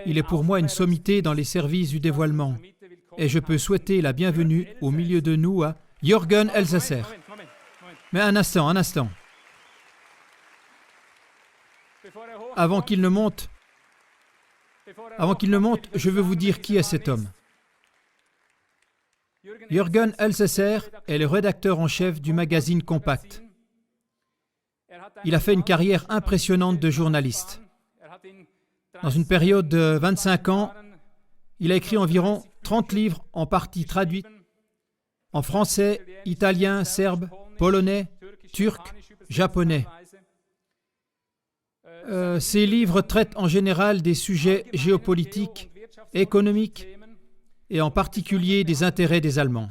Il est pour moi une sommité dans les services du dévoilement. Et je peux souhaiter la bienvenue au milieu de nous à Jürgen Elsässer. Mais un instant. Avant qu'il ne monte, je veux vous dire qui est cet homme. Jürgen Elsässer est le rédacteur en chef du magazine Compact. Il a fait une carrière impressionnante de journaliste. Dans une période de 25 ans, il a écrit environ 30 livres en partie traduits en français, italien, serbe, polonais, turc, japonais. Ces livres traitent en général des sujets géopolitiques, économiques et en particulier des intérêts des Allemands.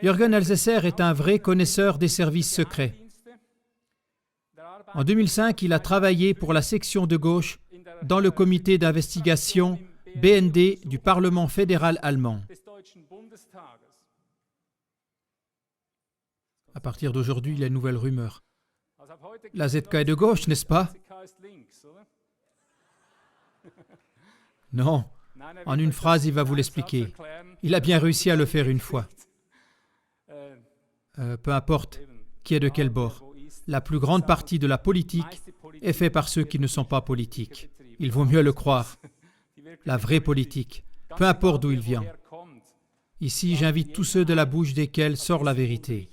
Jürgen Elsässer est un vrai connaisseur des services secrets. En 2005, il a travaillé pour la section de gauche dans le comité d'investigation BND du Parlement fédéral allemand. À partir d'aujourd'hui, il y a une nouvelle rumeur. La ZK est de gauche, n'est-ce pas? Non. En une phrase, il va vous l'expliquer. Il a bien réussi à le faire une fois. Peu importe qui est de quel bord. La plus grande partie de la politique est faite par ceux qui ne sont pas politiques. Il vaut mieux le croire. La vraie politique, peu importe d'où il vient. Ici, j'invite tous ceux de la bouche desquels sort la vérité.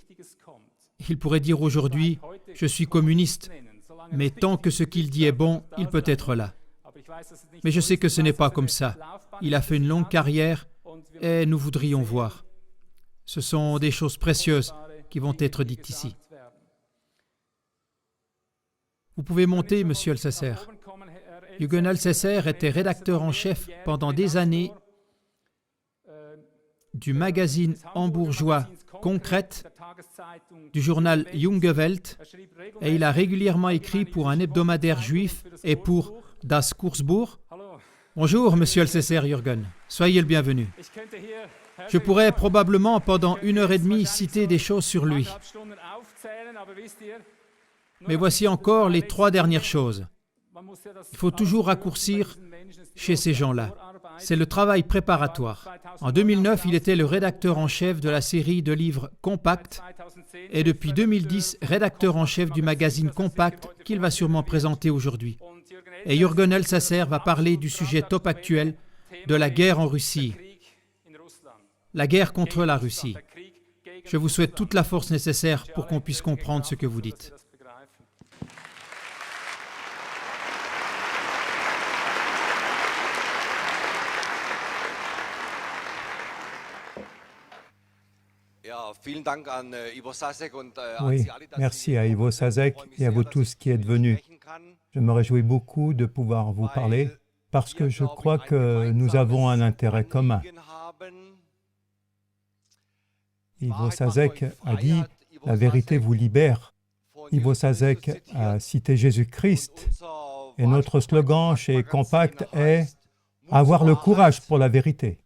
Il pourrait dire aujourd'hui, je suis communiste, mais tant que ce qu'il dit est bon, il peut être là. Mais je sais que ce n'est pas comme ça. Il a fait une longue carrière et nous voudrions voir. Ce sont des choses précieuses qui vont être dites ici. Vous pouvez monter, monsieur Elsässer. Jürgen Elsässer était rédacteur en chef pendant des années du magazine hambourgeois Konkret, du journal Junge Welt, et il a régulièrement écrit pour un hebdomadaire juif et pour Das Kursbuch. Bonjour, monsieur Elsässer Jürgen. Soyez le bienvenu. Je pourrais probablement pendant 1h30 citer des choses sur lui. Mais voici encore les 3 dernières choses. Il faut toujours raccourcir chez ces gens-là. C'est le travail préparatoire. En 2009, il était le rédacteur en chef de la série de livres Compact et depuis 2010, rédacteur en chef du magazine Compact qu'il va sûrement présenter aujourd'hui. Et Jürgen Elsässer va parler du sujet top actuel de la guerre en Russie, la guerre contre la Russie. Je vous souhaite toute la force nécessaire pour qu'on puisse comprendre ce que vous dites. Oui, merci à Ivo Sasek et à vous tous qui êtes venus. Je me réjouis beaucoup de pouvoir vous parler parce que je crois que nous avons un intérêt commun. Ivo Sasek a dit « La vérité vous libère ». Ivo Sasek a cité Jésus-Christ et notre slogan chez Compact est « Avoir le courage pour la vérité ».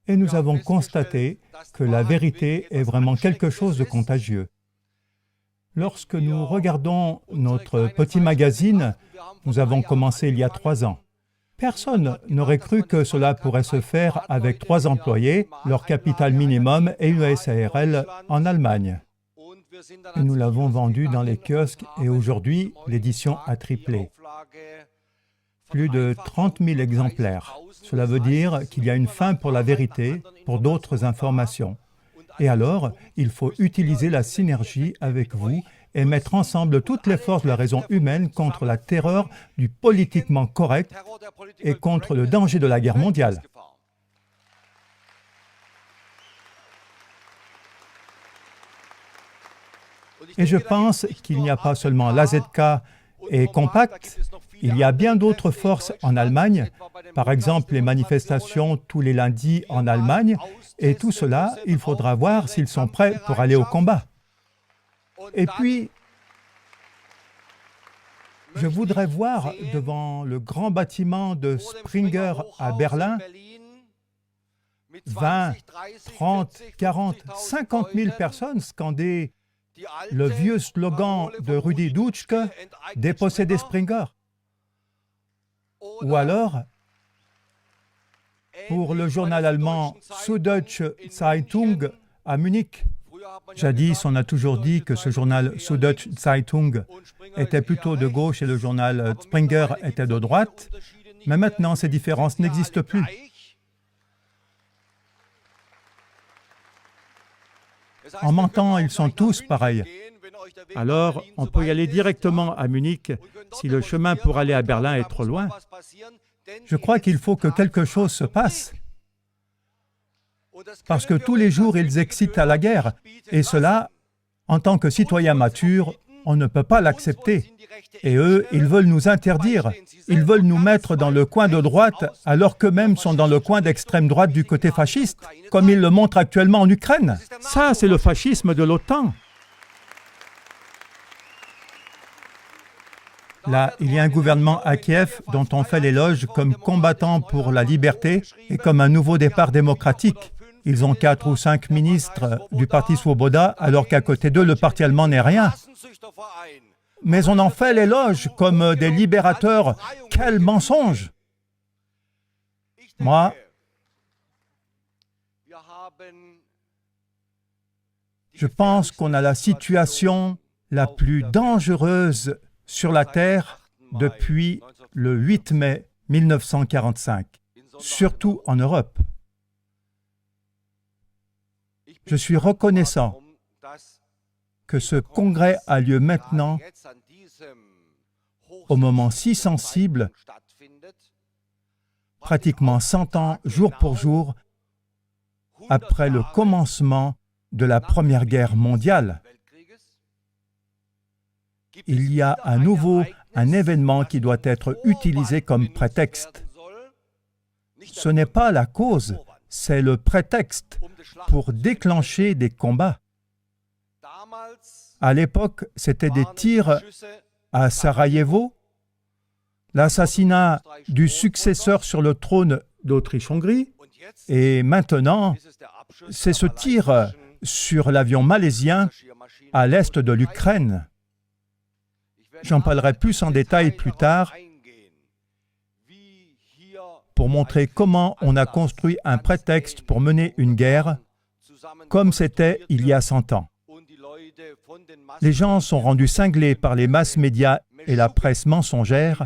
Et nous avons constaté que la vérité est vraiment quelque chose de contagieux. Lorsque nous regardons notre petit magazine, nous avons commencé il y a 3 ans. Personne n'aurait cru que cela pourrait se faire avec 3 employés, leur capital minimum et une SARL en Allemagne. Et nous l'avons vendu dans les kiosques et aujourd'hui, l'édition a triplé. Plus de 30 000 exemplaires. Cela veut dire qu'il y a une faim pour la vérité, pour d'autres informations. Et alors, il faut utiliser la synergie avec vous et mettre ensemble toutes les forces de la raison humaine contre la terreur du politiquement correct et contre le danger de la guerre mondiale. Et je pense qu'il n'y a pas seulement l'AZK et Compact, il y a bien d'autres forces en Allemagne, par exemple les manifestations tous les lundis en Allemagne, et tout cela, il faudra voir s'ils sont prêts pour aller au combat. Et puis, je voudrais voir devant le grand bâtiment de Springer à Berlin 20, 30, 40, 50 000 personnes scander le vieux slogan de Rudi Dutschke, « Déposséder Springer ». Ou alors, pour le journal allemand Süddeutsche Zeitung à Munich. Jadis, on a toujours dit que ce journal Süddeutsche Zeitung était plutôt de gauche et le journal Springer était de droite, mais maintenant ces différences n'existent plus. En mentant, ils sont tous pareils. Alors, on peut y aller directement à Munich si le chemin pour aller à Berlin est trop loin. Je crois qu'il faut que quelque chose se passe. Parce que tous les jours, ils excitent à la guerre. Et cela, en tant que citoyens matures, on ne peut pas l'accepter. Et eux, ils veulent nous interdire. Ils veulent nous mettre dans le coin de droite, alors qu'eux-mêmes sont dans le coin d'extrême droite du côté fasciste, comme ils le montrent actuellement en Ukraine. Ça, c'est le fascisme de l'OTAN. Là, il y a un gouvernement à Kiev dont on fait l'éloge comme combattant pour la liberté et comme un nouveau départ démocratique. Ils ont 4 ou 5 ministres du parti Swoboda, alors qu'à côté d'eux, le parti allemand n'est rien. Mais on en fait l'éloge comme des libérateurs. Quel mensonge! Moi, je pense qu'on a la situation la plus dangereuse sur la Terre depuis le 8 mai 1945, surtout en Europe. Je suis reconnaissant que ce congrès a lieu maintenant, au moment si sensible, pratiquement 100 ans, jour pour jour, après le commencement de la Première Guerre mondiale. Il y a à nouveau un événement qui doit être utilisé comme prétexte. Ce n'est pas la cause, c'est le prétexte pour déclencher des combats. À l'époque, c'était des tirs à Sarajevo, l'assassinat du successeur sur le trône d'Autriche-Hongrie, et maintenant, c'est ce tir sur l'avion malaisien à l'est de l'Ukraine. J'en parlerai plus en détail plus tard pour montrer comment on a construit un prétexte pour mener une guerre comme c'était il y a 100 ans. Les gens sont rendus cinglés par les masses médias et la presse mensongère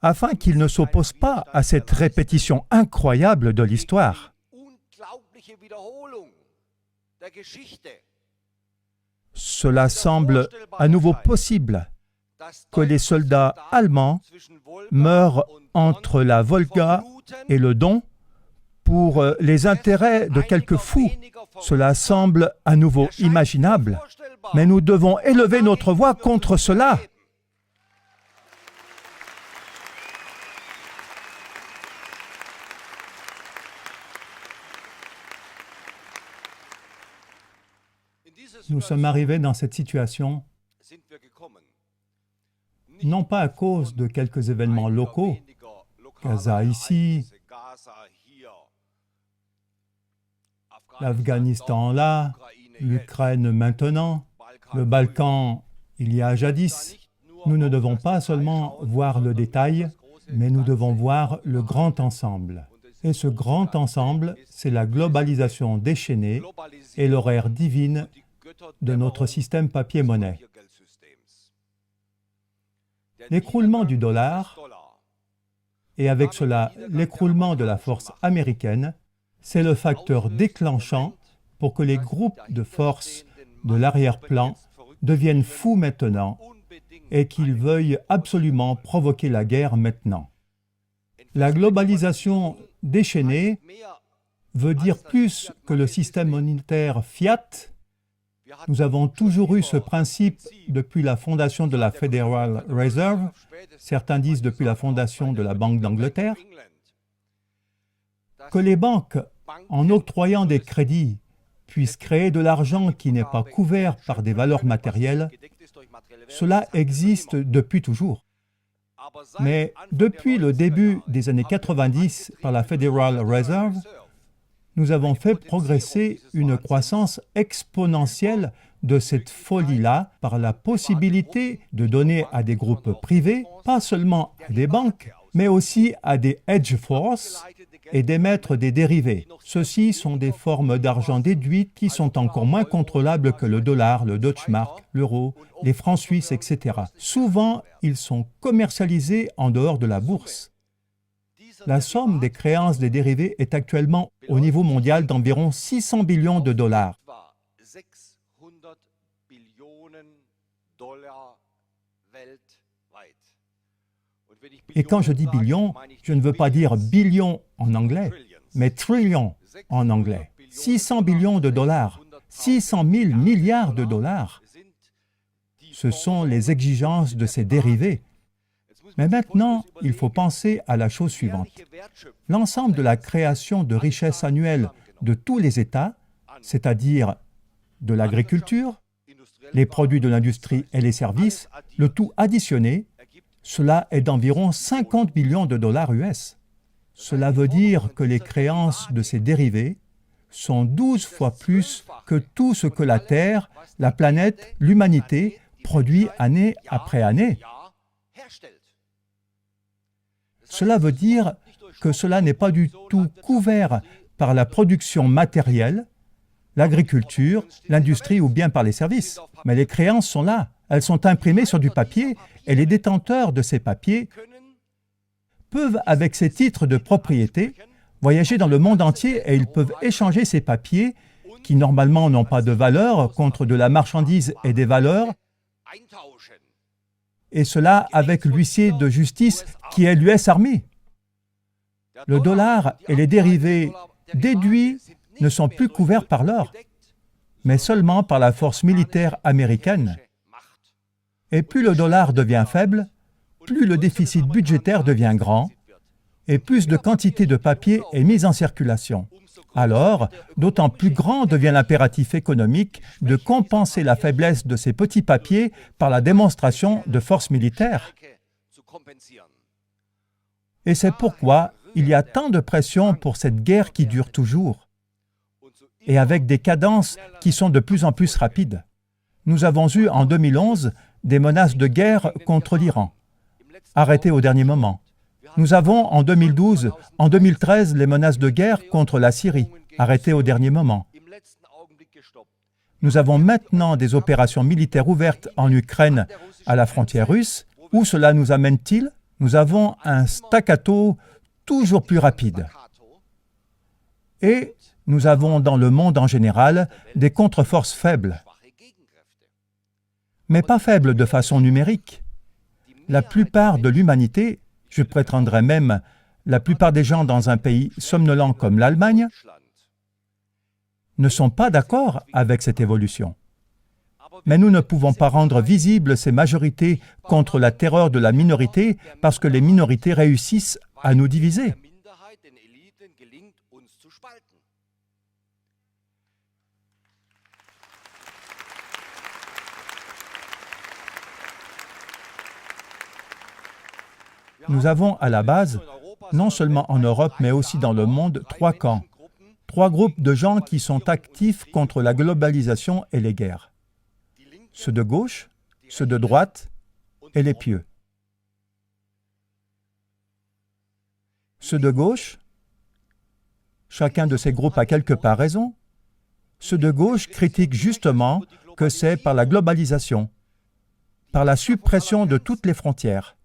afin qu'ils ne s'opposent pas à cette répétition incroyable de l'histoire. Cela semble à nouveau possible que les soldats allemands meurent entre la Volga et le Don pour les intérêts de quelques fous. Cela semble à nouveau imaginable, mais nous devons élever notre voix contre cela. Nous sommes arrivés dans cette situation, non pas à cause de quelques événements locaux, Gaza ici, l'Afghanistan là, l'Ukraine maintenant, le Balkan il y a jadis. Nous ne devons pas seulement voir le détail, mais nous devons voir le grand ensemble. Et ce grand ensemble, c'est la globalisation déchaînée et l'horaire divine de notre système papier-monnaie. L'écroulement du dollar, et avec cela l'écroulement de la force américaine, c'est le facteur déclenchant pour que les groupes de force de l'arrière-plan deviennent fous maintenant et qu'ils veuillent absolument provoquer la guerre maintenant. La globalisation déchaînée veut dire plus que le système monétaire fiat. Nous avons toujours eu ce principe depuis la fondation de la Federal Reserve, certains disent depuis la fondation de la Banque d'Angleterre, que les banques, en octroyant des crédits, puissent créer de l'argent qui n'est pas couvert par des valeurs matérielles. Cela existe depuis toujours. Mais depuis le début des années 90 par la Federal Reserve, nous avons fait progresser une croissance exponentielle de cette folie-là par la possibilité de donner à des groupes privés, pas seulement à des banques, mais aussi à des hedge funds et d'émettre des dérivés. Ceux-ci sont des formes d'argent déduites qui sont encore moins contrôlables que le dollar, le Deutsche Mark, l'euro, les francs suisses, etc. Souvent, ils sont commercialisés en dehors de la bourse. La somme des créances des dérivés est actuellement au niveau mondial d'environ 600 billions de dollars. Et quand je dis billions, je ne veux pas dire billions en anglais, mais trillions en anglais. 600 billions de dollars, 600 000 milliards de dollars. Ce sont les exigences de ces dérivés. Mais maintenant, il faut penser à la chose suivante. L'ensemble de la création de richesses annuelles de tous les États, c'est-à-dire de l'agriculture, les produits de l'industrie et les services, le tout additionné, cela est d'environ 50 billions de dollars US. Cela veut dire que les créances de ces dérivés sont 12 fois plus que tout ce que la Terre, la planète, l'humanité produit année après année. Cela veut dire que cela n'est pas du tout couvert par la production matérielle, l'agriculture, l'industrie ou bien par les services. Mais les créances sont là, elles sont imprimées sur du papier et les détenteurs de ces papiers peuvent, avec ces titres de propriété, voyager dans le monde entier et ils peuvent échanger ces papiers qui normalement n'ont pas de valeur contre de la marchandise et des valeurs, et cela avec l'huissier de justice qui est l'US Army. Le dollar et les dérivés déduits ne sont plus couverts par l'or, mais seulement par la force militaire américaine. Et plus le dollar devient faible, plus le déficit budgétaire devient grand, et plus de quantité de papier est mise en circulation. Alors, d'autant plus grand devient l'impératif économique de compenser la faiblesse de ces petits papiers par la démonstration de force militaire. Et c'est pourquoi il y a tant de pression pour cette guerre qui dure toujours, et avec des cadences qui sont de plus en plus rapides. Nous avons eu en 2011 des menaces de guerre contre l'Iran, arrêtées au dernier moment. Nous avons en 2012, en 2013, les menaces de guerre contre la Syrie, arrêtées au dernier moment. Nous avons maintenant des opérations militaires ouvertes en Ukraine à la frontière russe. Où cela nous amène-t-il? Nous avons un staccato toujours plus rapide. Et nous avons dans le monde en général des contre-forces faibles. Mais pas faibles de façon numérique. La plupart de l'humanité, je prétendrais même la plupart des gens dans un pays somnolent comme l'Allemagne, ne sont pas d'accord avec cette évolution. Mais nous ne pouvons pas rendre visibles ces majorités contre la terreur de la minorité parce que les minorités réussissent à nous diviser. Nous avons à la base, non seulement en Europe, mais aussi dans le monde, 3 camps, 3 groupes de gens qui sont actifs contre la globalisation et les guerres. Ceux de gauche, ceux de droite et les pieux. Ceux de gauche, chacun de ces groupes a quelque part raison, ceux de gauche critiquent justement que c'est par la globalisation, par la suppression de toutes les frontières,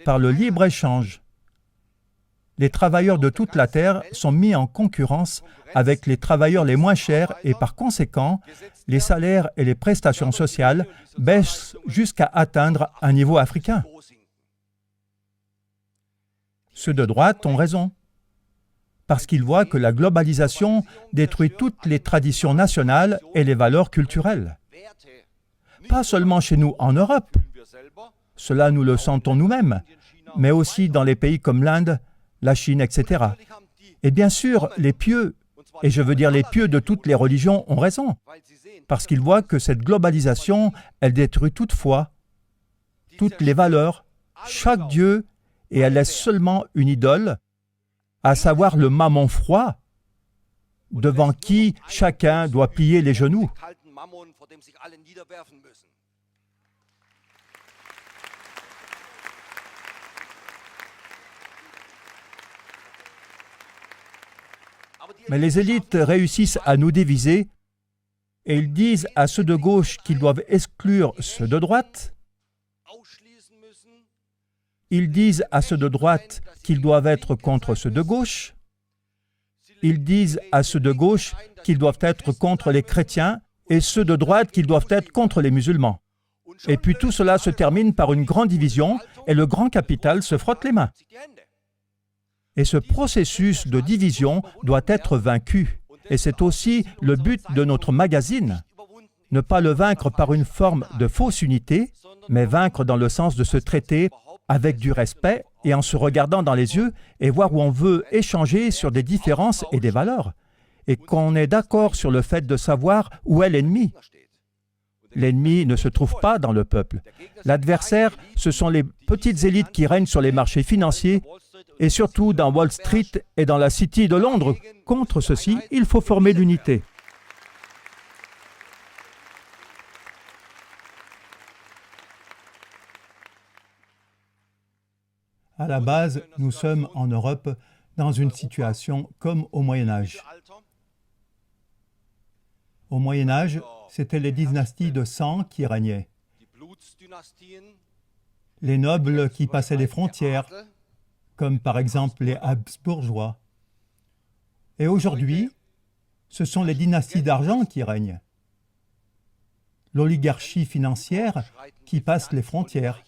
par le libre-échange. Les travailleurs de toute la Terre sont mis en concurrence avec les travailleurs les moins chers et par conséquent, les salaires et les prestations sociales baissent jusqu'à atteindre un niveau africain. Ceux de droite ont raison, parce qu'ils voient que la globalisation détruit toutes les traditions nationales et les valeurs culturelles. Pas seulement chez nous en Europe, cela nous le sentons nous-mêmes, mais aussi dans les pays comme l'Inde, la Chine, etc. Et bien sûr, les pieux, et je veux dire les pieux de toutes les religions, ont raison, parce qu'ils voient que cette globalisation, elle détruit toutefois toutes les valeurs, chaque Dieu, et elle laisse seulement une idole, à savoir le mammon froid, devant qui chacun doit plier les genoux. Mais les élites réussissent à nous diviser et ils disent à ceux de gauche qu'ils doivent exclure ceux de droite. Ils disent à ceux de droite qu'ils doivent être contre ceux de gauche. Ils disent à ceux de gauche qu'ils doivent être contre les chrétiens et ceux de droite qu'ils doivent être contre les musulmans. Et puis tout cela se termine par une grande division et le grand capital se frotte les mains. Et ce processus de division doit être vaincu. Et c'est aussi le but de notre magazine. Ne pas le vaincre par une forme de fausse unité, mais vaincre dans le sens de se traiter avec du respect et en se regardant dans les yeux et voir où on veut échanger sur des différences et des valeurs. Et qu'on est d'accord sur le fait de savoir où est l'ennemi. L'ennemi ne se trouve pas dans le peuple. L'adversaire, ce sont les petites élites qui règnent sur les marchés financiers et surtout dans Wall Street et dans la City de Londres. Contre ceci, il faut former l'unité. À la base, nous sommes en Europe dans une situation comme au Moyen Âge. Au Moyen Âge, c'étaient les dynasties de sang qui régnaient. Les nobles qui passaient les frontières, comme par exemple les Habsbourgeois. Et aujourd'hui, ce sont les dynasties d'argent qui règnent. L'oligarchie financière qui passe les frontières.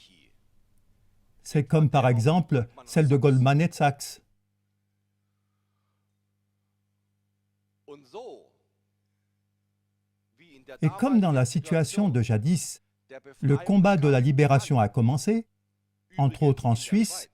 C'est comme par exemple celle de Goldman Sachs. Et comme dans la situation de jadis, le combat de la libération a commencé, entre autres en Suisse.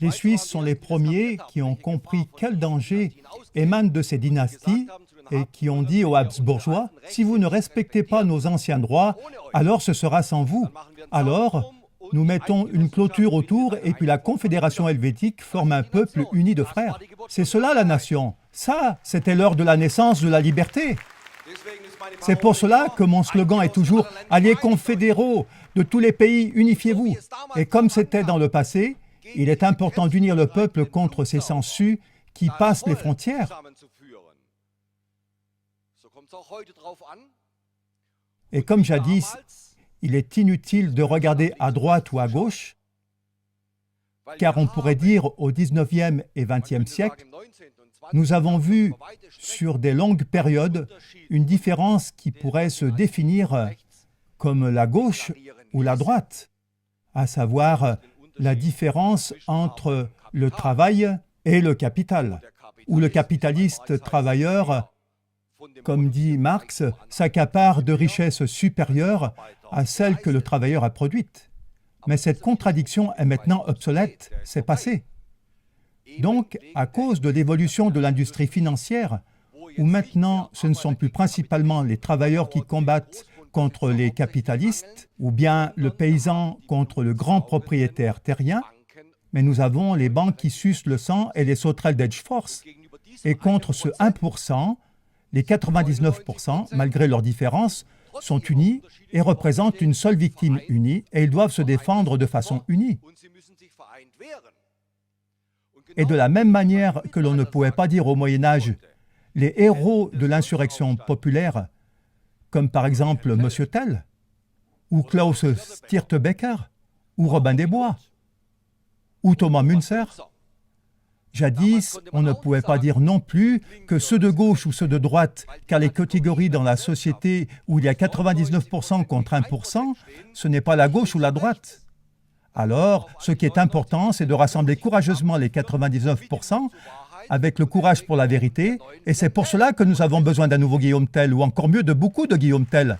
Les Suisses sont les premiers qui ont compris quel danger émane de ces dynasties et qui ont dit aux Habsbourgeois, « Si vous ne respectez pas nos anciens droits, alors ce sera sans vous. Alors, nous mettons une clôture autour et puis la Confédération helvétique forme un peuple uni de frères. » C'est cela la nation. Ça, c'était l'heure de la naissance de la liberté. C'est pour cela que mon slogan est toujours « Alliés confédéraux de tous les pays, unifiez-vous ». Et comme c'était dans le passé, il est important d'unir le peuple contre ces sangsues qui passent les frontières. Et comme jadis, il est inutile de regarder à droite ou à gauche, car on pourrait dire au XIXe et XXe siècle, nous avons vu sur des longues périodes une différence qui pourrait se définir comme la gauche ou la droite, à savoir la différence entre le travail et le capital, où le capitaliste travailleur, comme dit Marx, s'accapare de richesses supérieures à celles que le travailleur a produites. Mais cette contradiction est maintenant obsolète, c'est passé. Donc, à cause de l'évolution de l'industrie financière, où maintenant ce ne sont plus principalement les travailleurs qui combattent contre les capitalistes, ou bien le paysan contre le grand propriétaire terrien, mais nous avons les banques qui sucent le sang et les sauterelles d'Edgeforth. Et contre ce 1%, les 99%, malgré leurs différences, sont unis et représentent une seule victime unie, et ils doivent se défendre de façon unie. Et de la même manière que l'on ne pouvait pas dire au Moyen-Âge, les héros de l'insurrection populaire, comme par exemple M. Tell, ou Klaus Stirtebeker, ou Robin des Bois, ou Thomas Münzer. Jadis, on ne pouvait pas dire non plus que ceux de gauche ou ceux de droite, car les catégories dans la société où il y a 99% contre 1%, ce n'est pas la gauche ou la droite. Alors, ce qui est important, c'est de rassembler courageusement les 99% avec le courage pour la vérité, et c'est pour cela que nous avons besoin d'un nouveau Guillaume Tell, ou encore mieux, de beaucoup de Guillaume Tell.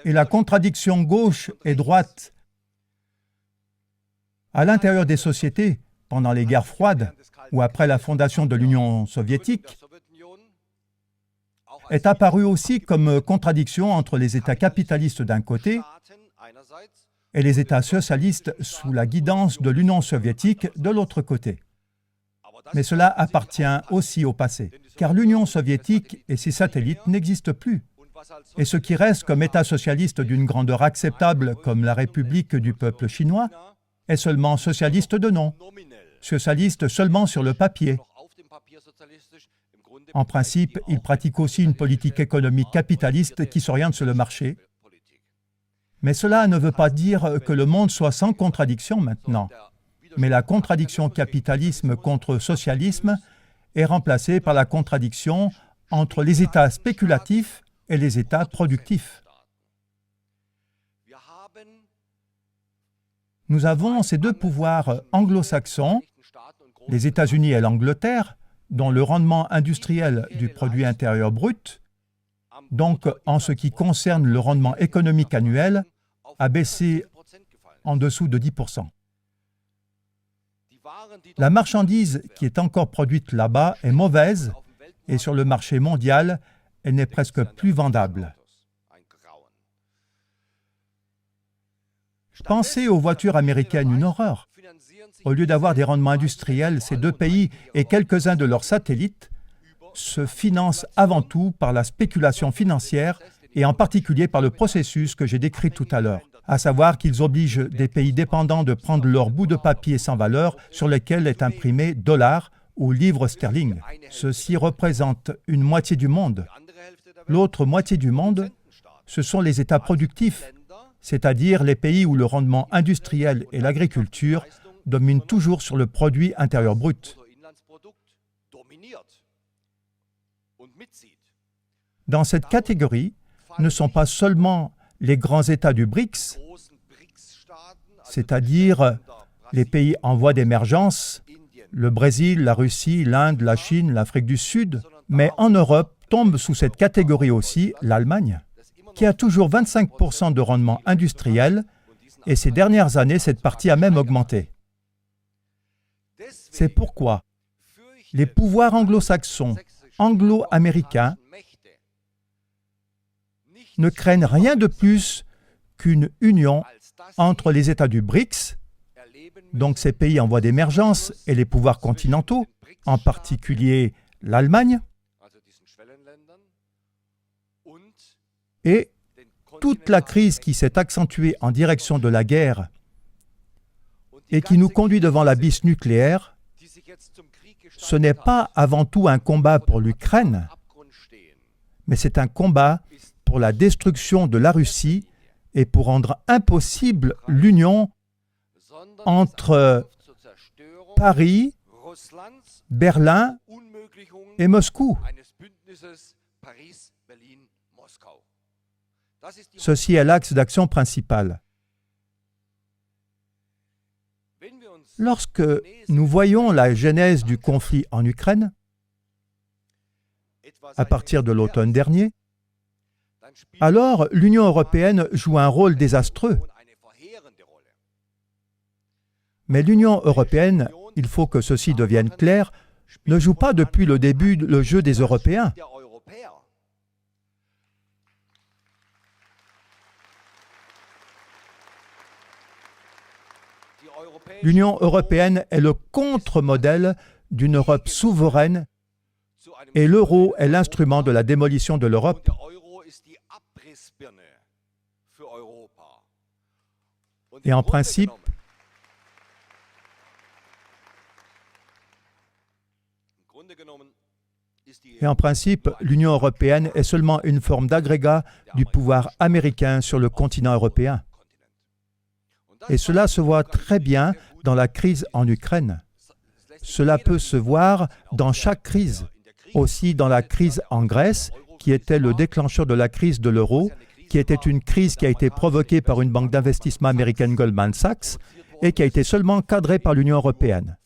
Et la contradiction gauche et droite à l'intérieur des sociétés, pendant les guerres froides ou après la fondation de l'Union soviétique, est apparue aussi comme contradiction entre les États capitalistes d'un côté et les États socialistes sous la guidance de l'Union soviétique de l'autre côté. Mais cela appartient aussi au passé, car l'Union soviétique et ses satellites n'existent plus. Et ce qui reste comme État socialiste d'une grandeur acceptable comme la République du peuple chinois est seulement socialiste de nom, socialiste seulement sur le papier. En principe, il pratique aussi une politique économique capitaliste qui s'oriente sur le marché. Mais cela ne veut pas dire que le monde soit sans contradiction maintenant. Mais la contradiction capitalisme contre socialisme est remplacée par la contradiction entre les États spéculatifs et les États productifs. Nous avons ces deux pouvoirs anglo-saxons, les États-Unis et l'Angleterre, dont le rendement industriel du produit intérieur brut, donc en ce qui concerne le rendement économique annuel, a baissé en dessous de 10%. La marchandise qui est encore produite là-bas est mauvaise et sur le marché mondial, elle n'est presque plus vendable. Pensez aux voitures américaines, une horreur. Au lieu d'avoir des rendements industriels, ces deux pays et quelques-uns de leurs satellites se financent avant tout par la spéculation financière et en particulier par le processus que j'ai décrit tout à l'heure, à savoir qu'ils obligent des pays dépendants de prendre leur bout de papier sans valeur sur lesquels est imprimé dollars ou livres sterling. Ceci représente une moitié du monde. L'autre moitié du monde, ce sont les États productifs, c'est-à-dire les pays où le rendement industriel et l'agriculture dominent toujours sur le produit intérieur brut. Dans cette catégorie, ne sont pas seulement les grands États du BRICS, c'est-à-dire les pays en voie d'émergence, le Brésil, la Russie, l'Inde, la Chine, l'Afrique du Sud, mais en Europe tombe sous cette catégorie aussi l'Allemagne, qui a toujours 25% de rendement industriel, et ces dernières années, cette partie a même augmenté. C'est pourquoi les pouvoirs anglo-saxons, anglo-américains, ne craignent rien de plus qu'une union entre les États du BRICS, donc ces pays en voie d'émergence, et les pouvoirs continentaux, en particulier l'Allemagne, et toute la crise qui s'est accentuée en direction de la guerre et qui nous conduit devant l'abysse nucléaire, ce n'est pas avant tout un combat pour l'Ukraine, mais c'est un combat pour la destruction de la Russie et pour rendre impossible l'union entre Paris, Berlin et Moscou. Ceci est l'axe d'action principal. Lorsque nous voyons la genèse du conflit en Ukraine, à partir de l'automne dernier, alors l'Union européenne joue un rôle désastreux. Mais l'Union européenne, il faut que ceci devienne clair, ne joue pas depuis le début le jeu des Européens. L'Union européenne est le contre-modèle d'une Europe souveraine et l'euro est l'instrument de la démolition de l'Europe. Et en principe, l'Union européenne est seulement une forme d'agrégat du pouvoir américain sur le continent européen. Et cela se voit très bien dans la crise en Ukraine. Cela peut se voir dans chaque crise, aussi dans la crise en Grèce, qui était le déclencheur de la crise de l'euro, qui était une crise qui a été provoquée par une banque d'investissement américaine Goldman Sachs et qui a été seulement cadrée par l'Union européenne.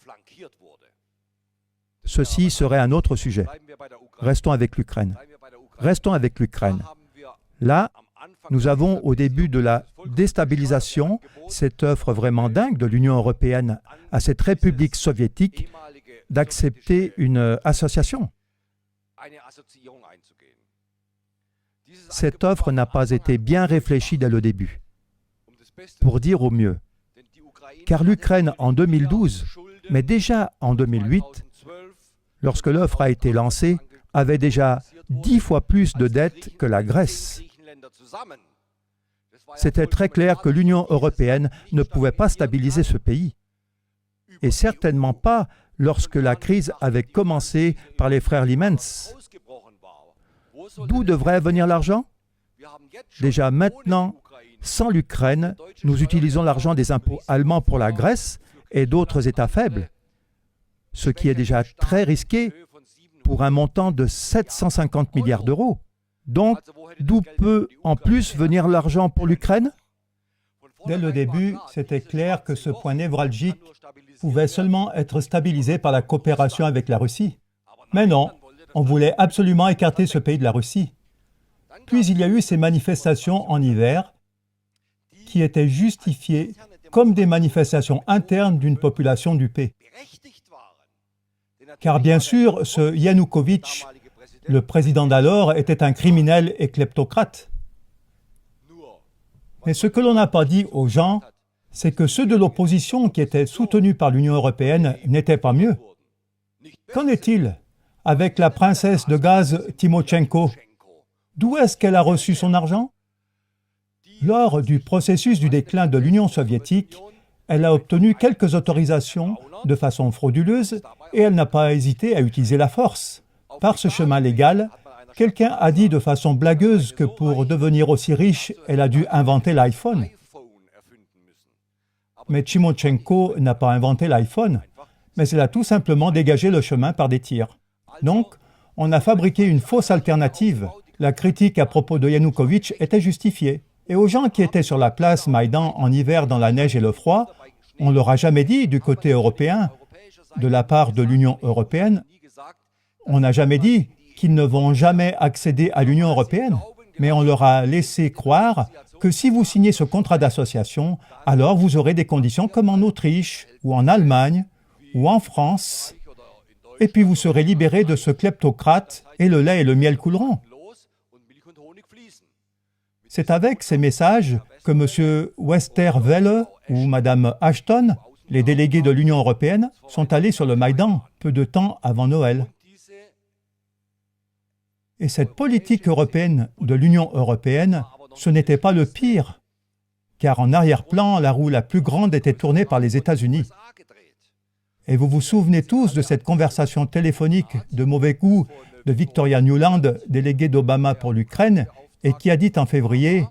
Ceci serait un autre sujet. Restons avec l'Ukraine. Restons avec l'Ukraine. Là, nous avons au début de la déstabilisation cette œuvre vraiment dingue de l'Union européenne à cette République soviétique d'accepter une association. Cette offre n'a pas été bien réfléchie dès le début. pour dire au mieux. Car l'Ukraine en 2012, mais déjà en 2008, lorsque l'offre a été lancée, avait déjà 10 fois plus de dettes que la Grèce. C'était très clair que l'Union européenne ne pouvait pas stabiliser ce pays. Et certainement pas lorsque la crise avait commencé par les frères Lehman. D'où devrait venir l'argent? Déjà maintenant, sans l'Ukraine, nous utilisons l'argent des impôts allemands pour la Grèce et d'autres États faibles, ce qui est déjà très risqué pour un montant de 750 milliards d'euros. Donc, d'où peut en plus venir l'argent pour l'Ukraine? Dès le début, c'était clair que ce point névralgique pouvait seulement être stabilisé par la coopération avec la Russie. Mais non, on voulait absolument écarter ce pays de la Russie. Puis il y a eu ces manifestations en hiver qui étaient justifiées comme des manifestations internes d'une population dupée. Car bien sûr, ce Yanukovych, le président d'alors, était un criminel et kleptocrate. Mais ce que l'on n'a pas dit aux gens, c'est que ceux de l'opposition qui étaient soutenus par l'Union européenne n'étaient pas mieux. Qu'en est-il avec la princesse de gaz Tymochenko? D'où est-ce qu'elle a reçu son argent? Lors du processus du déclin de l'Union soviétique, elle a obtenu quelques autorisations de façon frauduleuse et elle n'a pas hésité à utiliser la force. Par ce chemin légal, quelqu'un a dit de façon blagueuse que pour devenir aussi riche, elle a dû inventer l'iPhone. Mais Tymochenko n'a pas inventé l'iPhone, mais elle a tout simplement dégagé le chemin par des tirs. Donc, on a fabriqué une fausse alternative. La critique à propos de Yanukovych était justifiée. Et aux gens qui étaient sur la place Maïdan en hiver dans la neige et le froid, on ne leur a jamais dit du côté européen, de la part de l'Union européenne, on n'a jamais dit qu'ils ne vont jamais accéder à l'Union européenne, mais on leur a laissé croire que si vous signez ce contrat d'association, alors vous aurez des conditions comme en Autriche, ou en Allemagne, ou en France, et puis vous serez libérés de ce kleptocrate et le lait et le miel couleront. C'est avec ces messages que M. Westerwelle ou Mme Ashton, les délégués de l'Union européenne, sont allés sur le Maïdan peu de temps avant Noël. Et cette politique européenne de l'Union européenne, ce n'était pas le pire, car en arrière-plan, la roue la plus grande était tournée par les États-Unis. Et vous vous souvenez tous de cette conversation téléphonique de mauvais goût de Victoria Nuland, déléguée d'Obama pour l'Ukraine, et qui a dit en février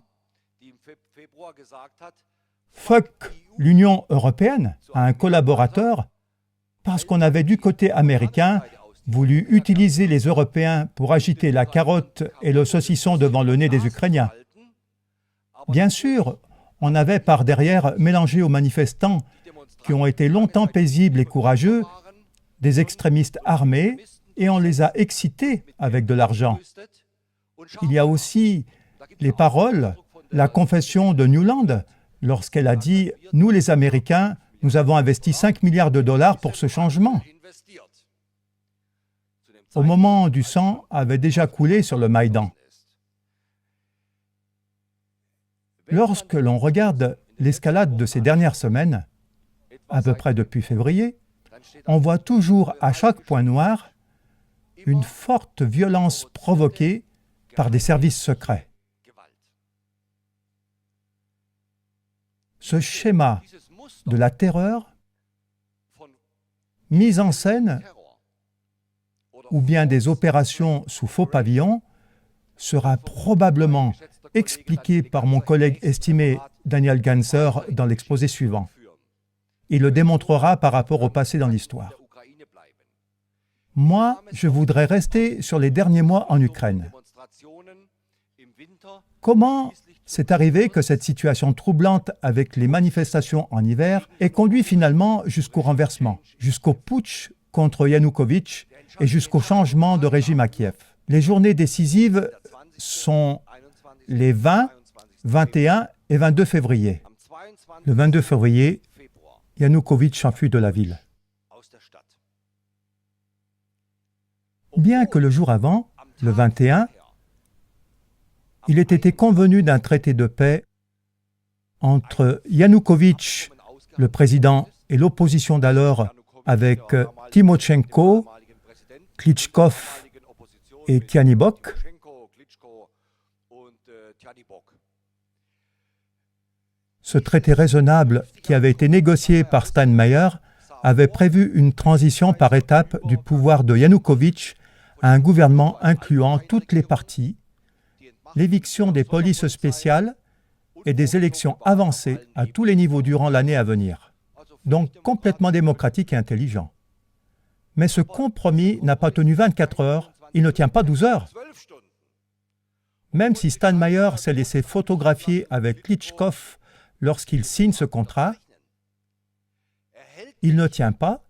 « Fuck l'Union européenne » à un collaborateur parce qu'on avait du côté américain voulu utiliser les Européens pour agiter la carotte et le saucisson devant le nez des Ukrainiens. Bien sûr, on avait par derrière mélangé aux manifestants qui ont été longtemps paisibles et courageux des extrémistes armés et on les a excités avec de l'argent. Il y a aussi les paroles, la confession de Nuland, lorsqu'elle a dit « Nous les Américains, nous avons investi 5 milliards de dollars pour ce changement ». Au moment du sang avait déjà coulé sur le Maïdan. Lorsque l'on regarde l'escalade de ces dernières semaines, à peu près depuis février, on voit toujours à chaque point noir une forte violence provoquée par des services secrets. Ce schéma de la terreur, mise en scène, ou bien des opérations sous faux pavillon, sera probablement expliqué par mon collègue estimé Daniel Ganser dans l'exposé suivant. Il le démontrera par rapport au passé dans l'histoire. Moi, je voudrais rester sur les derniers mois en Ukraine. Comment c'est arrivé que cette situation troublante avec les manifestations en hiver ait conduit finalement jusqu'au renversement, jusqu'au putsch contre Yanukovych et jusqu'au changement de régime à Kiev? Les journées décisives sont les 20, 21 et 22 février. Le 22 février, Yanukovych s'enfuit de la ville. Bien que le jour avant, le 21, il ait été convenu d'un traité de paix entre Yanukovych, le président, et l'opposition d'alors avec Timochenko, Klitschkov et Tyanibok. Ce traité raisonnable qui avait été négocié par Steinmeier avait prévu une transition par étapes du pouvoir de Yanukovych à un gouvernement incluant toutes les parties, l'éviction des polices spéciales et des élections avancées à tous les niveaux durant l'année à venir. Donc complètement démocratique et intelligent. Mais ce compromis n'a pas tenu 24 heures, il ne tient pas 12 heures. Même si Steinmeier s'est laissé photographier avec Klitschkov lorsqu'il signe ce contrat, il ne tient pas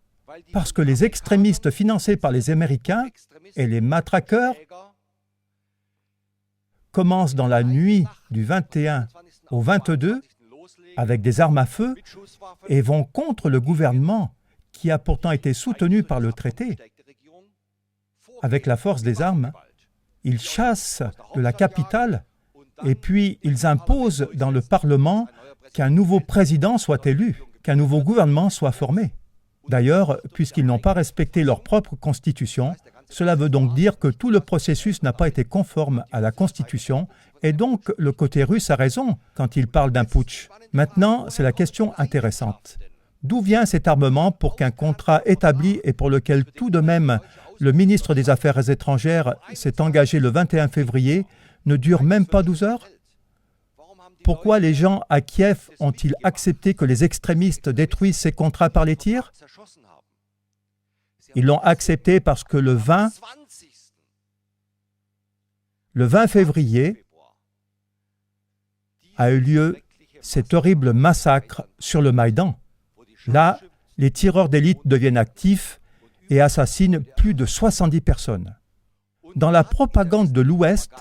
parce que les extrémistes financés par les Américains et les matraqueurs commencent dans la nuit du 21 au 22 avec des armes à feu et vont contre le gouvernement qui a pourtant été soutenu par le traité. Avec la force des armes, ils chassent de la capitale et puis ils imposent dans le Parlement qu'un nouveau président soit élu, qu'un nouveau gouvernement soit formé. D'ailleurs, puisqu'ils n'ont pas respecté leur propre constitution, cela veut donc dire que tout le processus n'a pas été conforme à la Constitution et donc le côté russe a raison quand il parle d'un putsch. Maintenant, c'est la question intéressante. D'où vient cet armement pour qu'un contrat établi et pour lequel tout de même le ministre des Affaires étrangères s'est engagé le 21 février ne dure même pas 12 heures? Pourquoi les gens à Kiev ont-ils accepté que les extrémistes détruisent ces contrats par les tirs? Ils l'ont accepté parce que le 20 février a eu lieu cet horrible massacre sur le Maïdan. Là, les tireurs d'élite deviennent actifs et assassinent plus de 70 personnes. Dans la propagande de l'Ouest,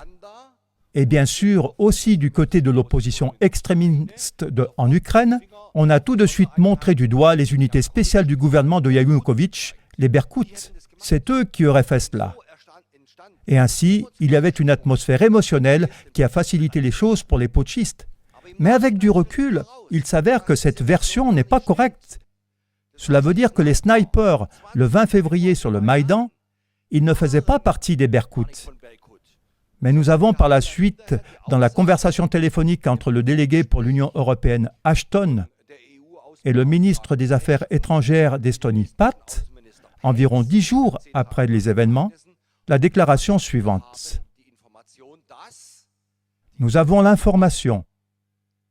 et bien sûr aussi du côté de l'opposition extrémiste en Ukraine, on a tout de suite montré du doigt les unités spéciales du gouvernement de Yanukovych, les Berkouts. C'est eux qui auraient fait cela. Et ainsi, il y avait une atmosphère émotionnelle qui a facilité les choses pour les putschistes. Mais avec du recul, il s'avère que cette version n'est pas correcte. Cela veut dire que les snipers, le 20 février sur le Maïdan, ils ne faisaient pas partie des Berkouts. Mais nous avons par la suite, dans la conversation téléphonique entre le délégué pour l'Union européenne Ashton et le ministre des Affaires étrangères d'Estonie Pat, environ 10 jours après les événements, la déclaration suivante. Nous avons l'information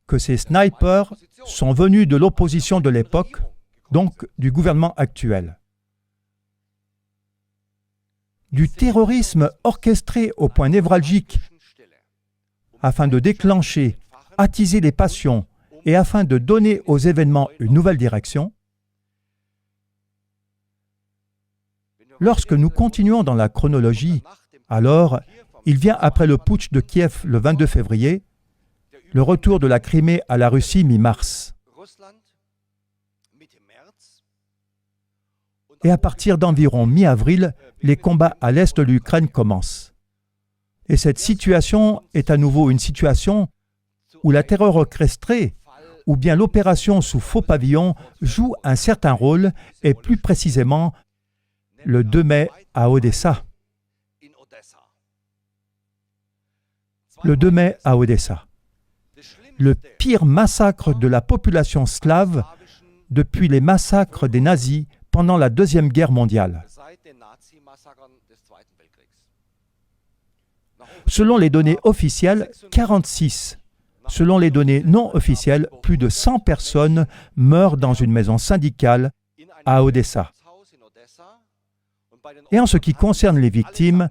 que ces snipers sont venus de l'opposition de l'époque, donc du gouvernement actuel. Du terrorisme orchestré au point névralgique afin de déclencher, attiser les passions et afin de donner aux événements une nouvelle direction. Lorsque nous continuons dans la chronologie, alors il vient après le putsch de Kiev le 22 février, le retour de la Crimée à la Russie mi-mars. Et à partir d'environ mi-avril, les combats à l'est de l'Ukraine commencent. Et cette situation est à nouveau une situation où la terreur orchestrée, ou bien l'opération sous faux pavillon, joue un certain rôle, et plus précisément le 2 mai à Odessa. Le 2 mai à Odessa. Le pire massacre de la population slave depuis les massacres des nazis pendant la Deuxième Guerre mondiale. Selon les données officielles, 46. Selon les données non officielles, plus de 100 personnes meurent dans une maison syndicale à Odessa. Et en ce qui concerne les victimes,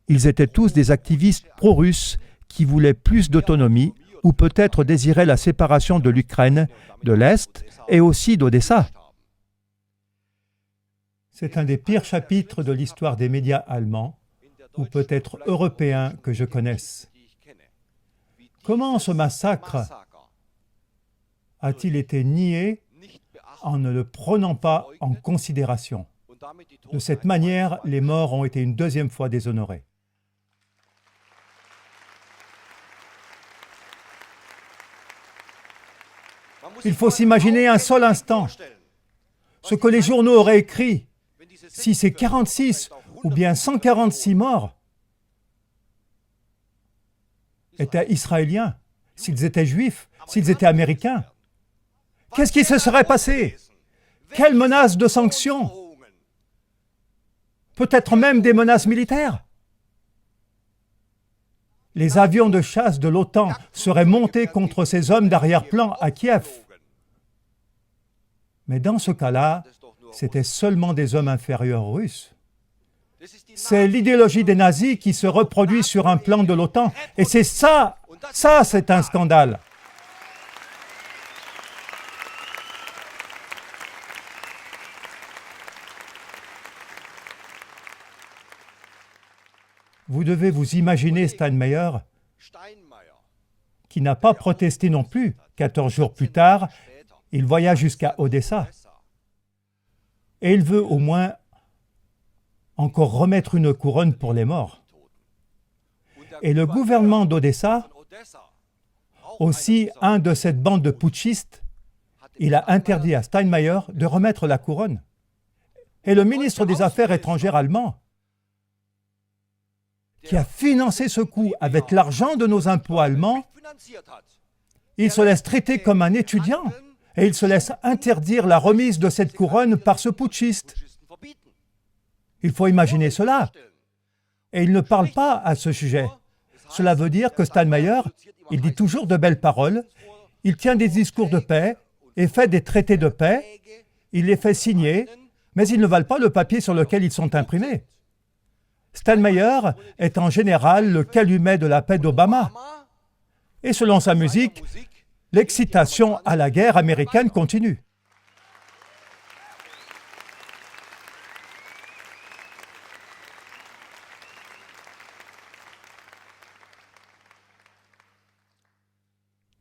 ils étaient tous des activistes pro-russes qui voulaient plus d'autonomie ou peut-être désiraient la séparation de l'Ukraine, de l'Est et aussi d'Odessa. C'est un des pires chapitres de l'histoire des médias allemands, ou peut-être européens, que je connaisse. Comment ce massacre a-t-il été nié en ne le prenant pas en considération? De cette manière, les morts ont été une deuxième fois déshonorés. Il faut s'imaginer un seul instant ce que les journaux auraient écrit si ces 46 ou bien 146 morts étaient israéliens, s'ils étaient juifs, s'ils étaient américains. Qu'est-ce qui se serait passé? Quelle menace de sanctions? Peut-être même des menaces militaires. Les avions de chasse de l'OTAN seraient montés contre ces hommes d'arrière-plan à Kiev. Mais dans ce cas-là, c'étaient seulement des hommes inférieurs russes. C'est l'idéologie des nazis qui se reproduit sur un plan de l'OTAN. Et c'est ça c'est un scandale. Vous devez vous imaginer Steinmeier, qui n'a pas protesté non plus. 14 jours plus tard, il voyage jusqu'à Odessa. Et il veut au moins encore remettre une couronne pour les morts. Et le gouvernement d'Odessa, aussi un de cette bande de putschistes, il a interdit à Steinmeier de remettre la couronne. Et le ministre des Affaires étrangères allemand, qui a financé ce coup avec l'argent de nos impôts allemands, il se laisse traiter comme un étudiant et il se laisse interdire la remise de cette couronne par ce putschiste. Il faut imaginer cela. Et il ne parle pas à ce sujet. Cela veut dire que Steinmeier, il dit toujours de belles paroles, il tient des discours de paix et fait des traités de paix, il les fait signer, mais ils ne valent pas le papier sur lequel ils sont imprimés. Steinmeier est en général le calumet de la paix d'Obama. Et selon sa musique, l'excitation à la guerre américaine continue.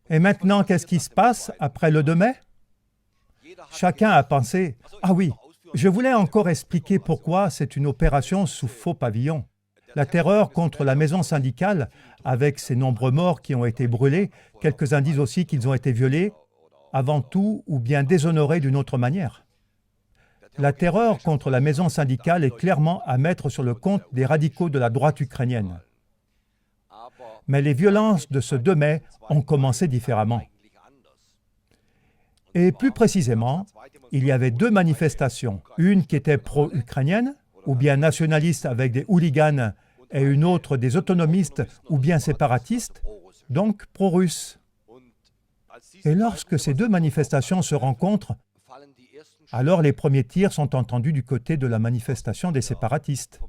Et maintenant, qu'est-ce qui se passe après le 2 mai? Chacun a pensé, « Ah oui, je voulais encore expliquer pourquoi c'est une opération sous faux pavillon. » La terreur contre la maison syndicale, avec ses nombreux morts qui ont été brûlés, quelques-uns disent aussi qu'ils ont été violés, avant tout ou bien déshonorés d'une autre manière. La terreur contre la maison syndicale est clairement à mettre sur le compte des radicaux de la droite ukrainienne. Mais les violences de ce 2 mai ont commencé différemment. Et plus précisément, il y avait 2 manifestations, une qui était pro-ukrainienne, ou bien nationaliste avec des hooligans, et une autre des autonomistes ou bien séparatistes, donc pro-russes. Et lorsque ces 2 manifestations se rencontrent, alors les premiers tirs sont entendus du côté de la manifestation des séparatistes.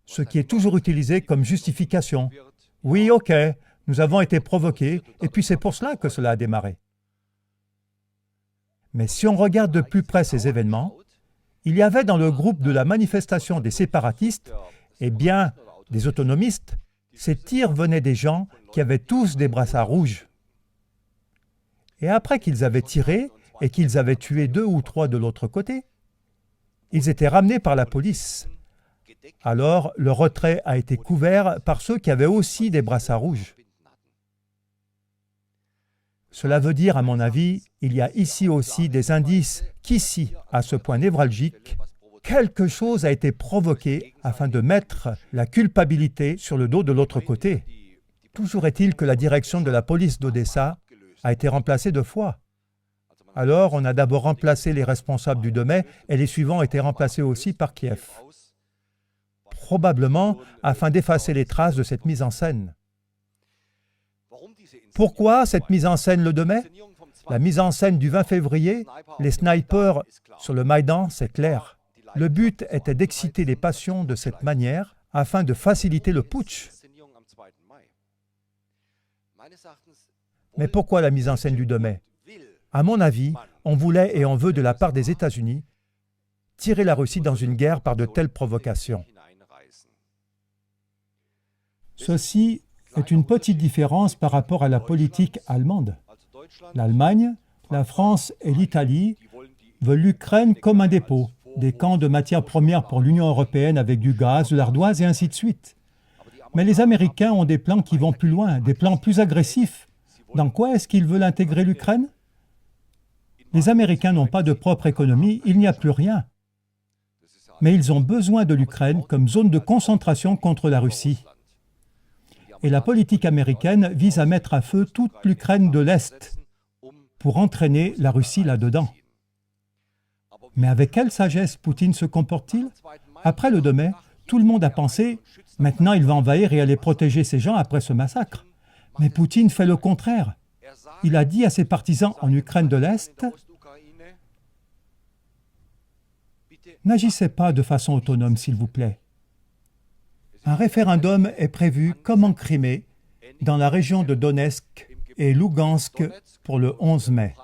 Ce qui est toujours utilisé comme justification. Oui, ok, nous avons été provoqués, et puis c'est pour cela que cela a démarré. Mais si on regarde de plus près ces événements, il y avait dans le groupe de la manifestation des séparatistes, et bien des autonomistes, ces tirs venaient des gens qui avaient tous des brassards rouges. Et après qu'ils avaient tiré et qu'ils avaient tué 2 ou 3 de l'autre côté, ils étaient ramenés par la police. Alors, le retrait a été couvert par ceux qui avaient aussi des brassards rouges. Cela veut dire, à mon avis, il y a ici aussi des indices qu'ici, à ce point névralgique, quelque chose a été provoqué afin de mettre la culpabilité sur le dos de l'autre côté. Toujours est-il que la direction de la police d'Odessa a été remplacée 2 fois. Alors, on a d'abord remplacé les responsables du 2 mai et les suivants étaient remplacés aussi par Kiev. Probablement afin d'effacer les traces de cette mise en scène. Pourquoi cette mise en scène le 2 mai? La mise en scène du 20 février, les snipers sur le Maïdan, c'est clair. Le but était d'exciter les passions de cette manière afin de faciliter le putsch. Mais pourquoi la mise en scène du 2 mai? À mon avis, on voulait et on veut de la part des États-Unis tirer la Russie dans une guerre par de telles provocations. Ceci est une petite différence par rapport à la politique allemande. L'Allemagne, la France et l'Italie veulent l'Ukraine comme un dépôt, des camps de matières premières pour l'Union européenne avec du gaz, de l'ardoise et ainsi de suite. Mais les Américains ont des plans qui vont plus loin, des plans plus agressifs. Dans quoi est-ce qu'ils veulent intégrer l'Ukraine? Les Américains n'ont pas de propre économie, il n'y a plus rien. Mais ils ont besoin de l'Ukraine comme zone de concentration contre la Russie. Et la politique américaine vise à mettre à feu toute l'Ukraine de l'Est pour entraîner la Russie là-dedans. Mais avec quelle sagesse Poutine se comporte-t-il? Après le 2 mai, tout le monde a pensé « maintenant il va envahir et aller protéger ces gens après ce massacre ». Mais Poutine fait le contraire. Il a dit à ses partisans en Ukraine de l'Est « N'agissez pas de façon autonome, s'il vous plaît. Un référendum est prévu, comme en Crimée, dans la région de Donetsk et Lougansk pour le 11 mai. »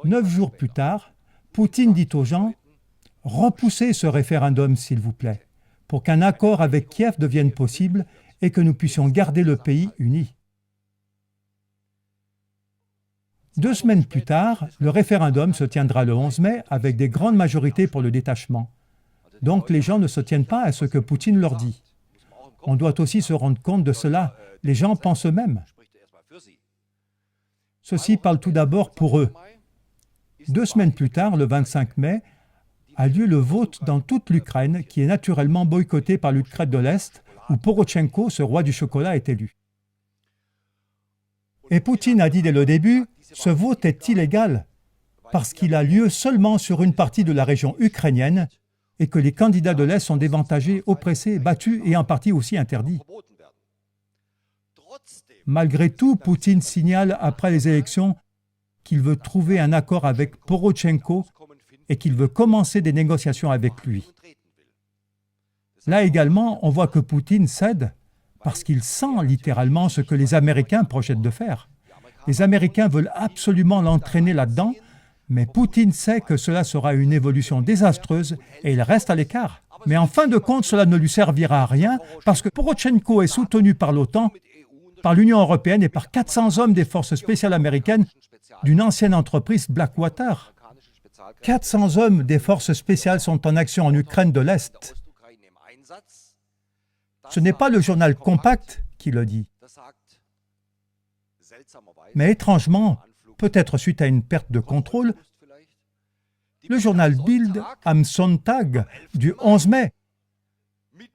9 jours plus tard, Poutine dit aux gens « Repoussez ce référendum, s'il vous plaît, pour qu'un accord avec Kiev devienne possible et que nous puissions garder le pays uni. » 2 semaines plus tard, le référendum se tiendra le 11 mai avec des grandes majorités pour le détachement. Donc les gens ne se tiennent pas à ce que Poutine leur dit. On doit aussi se rendre compte de cela. Les gens pensent eux-mêmes. Ceci parle tout d'abord pour eux. 2 semaines plus tard, le 25 mai, a lieu le vote dans toute l'Ukraine, qui est naturellement boycottée par l'Ukraine de l'Est, où Porochenko, ce roi du chocolat, est élu. Et Poutine a dit dès le début, ce vote est illégal, parce qu'il a lieu seulement sur une partie de la région ukrainienne, et que les candidats de l'Est sont dévantagés, oppressés, battus et en partie aussi interdits. Malgré tout, Poutine signale après les élections qu'il veut trouver un accord avec Porochenko et qu'il veut commencer des négociations avec lui. Là également, on voit que Poutine cède parce qu'il sent littéralement ce que les Américains projettent de faire. Les Américains veulent absolument l'entraîner là-dedans, mais Poutine sait que cela sera une évolution désastreuse et il reste à l'écart. Mais en fin de compte, cela ne lui servira à rien parce que Porochenko est soutenu par l'OTAN, par l'Union européenne et par 400 hommes des forces spéciales américaines d'une ancienne entreprise Blackwater. 400 hommes des forces spéciales sont en action en Ukraine de l'Est. Ce n'est pas le journal Compact qui le dit. Mais étrangement, peut-être suite à une perte de contrôle, le journal Bild am Sonntag du 11 mai,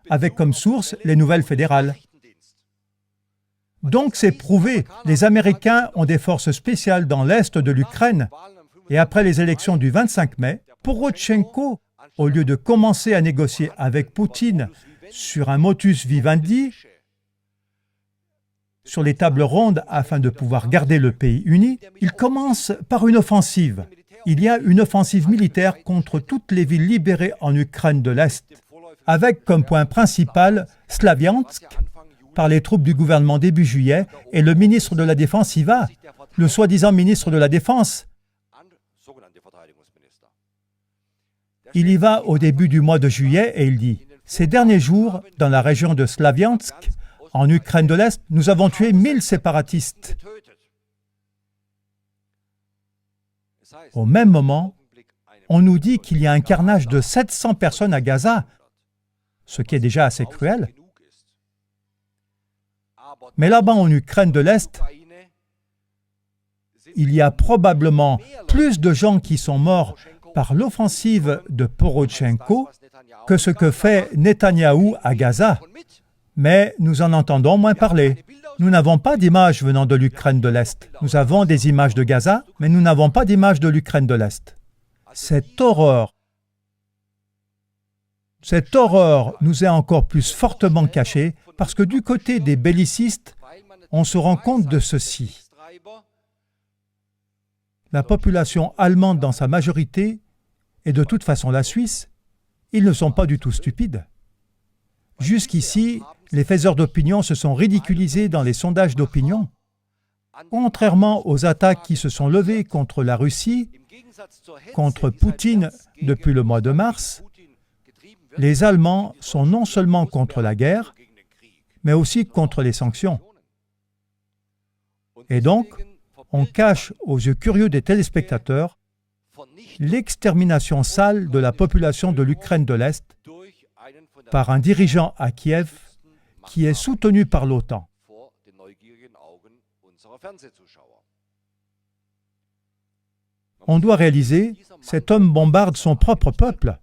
avec comme source les nouvelles fédérales. Donc c'est prouvé, les Américains ont des forces spéciales dans l'est de l'Ukraine, et après les élections du 25 mai, Porochenko, au lieu de commencer à négocier avec Poutine sur un motus vivendi, sur les tables rondes afin de pouvoir garder le pays uni, il commence par une offensive. Il y a une offensive militaire contre toutes les villes libérées en Ukraine de l'Est, avec comme point principal Slaviansk, par les troupes du gouvernement début juillet, et le ministre de la Défense y va, le soi-disant ministre de la Défense. Il y va au début du mois de juillet et il dit « Ces derniers jours, dans la région de Slaviansk, en Ukraine de l'Est, nous avons tué 1000 séparatistes. » Au même moment, on nous dit qu'il y a un carnage de 700 personnes à Gaza, ce qui est déjà assez cruel. Mais là-bas, en Ukraine de l'Est, il y a probablement plus de gens qui sont morts par l'offensive de Porochenko que ce que fait Netanyahou à Gaza. Mais nous en entendons moins parler. Nous n'avons pas d'images venant de l'Ukraine de l'Est. Nous avons des images de Gaza, mais nous n'avons pas d'images de l'Ukraine de l'Est. Cette horreur nous est encore plus fortement cachée parce que du côté des bellicistes, on se rend compte de ceci. La population allemande dans sa majorité, et de toute façon la Suisse, ils ne sont pas du tout stupides. Jusqu'ici, les faiseurs d'opinion se sont ridiculisés dans les sondages d'opinion. Contrairement aux attaques qui se sont levées contre la Russie, contre Poutine depuis le mois de mars, les Allemands sont non seulement contre la guerre, mais aussi contre les sanctions. Et donc, on cache aux yeux curieux des téléspectateurs l'extermination sale de la population de l'Ukraine de l'Est par un dirigeant à Kiev qui est soutenu par l'OTAN. On doit réaliser, cet homme bombarde son propre peuple.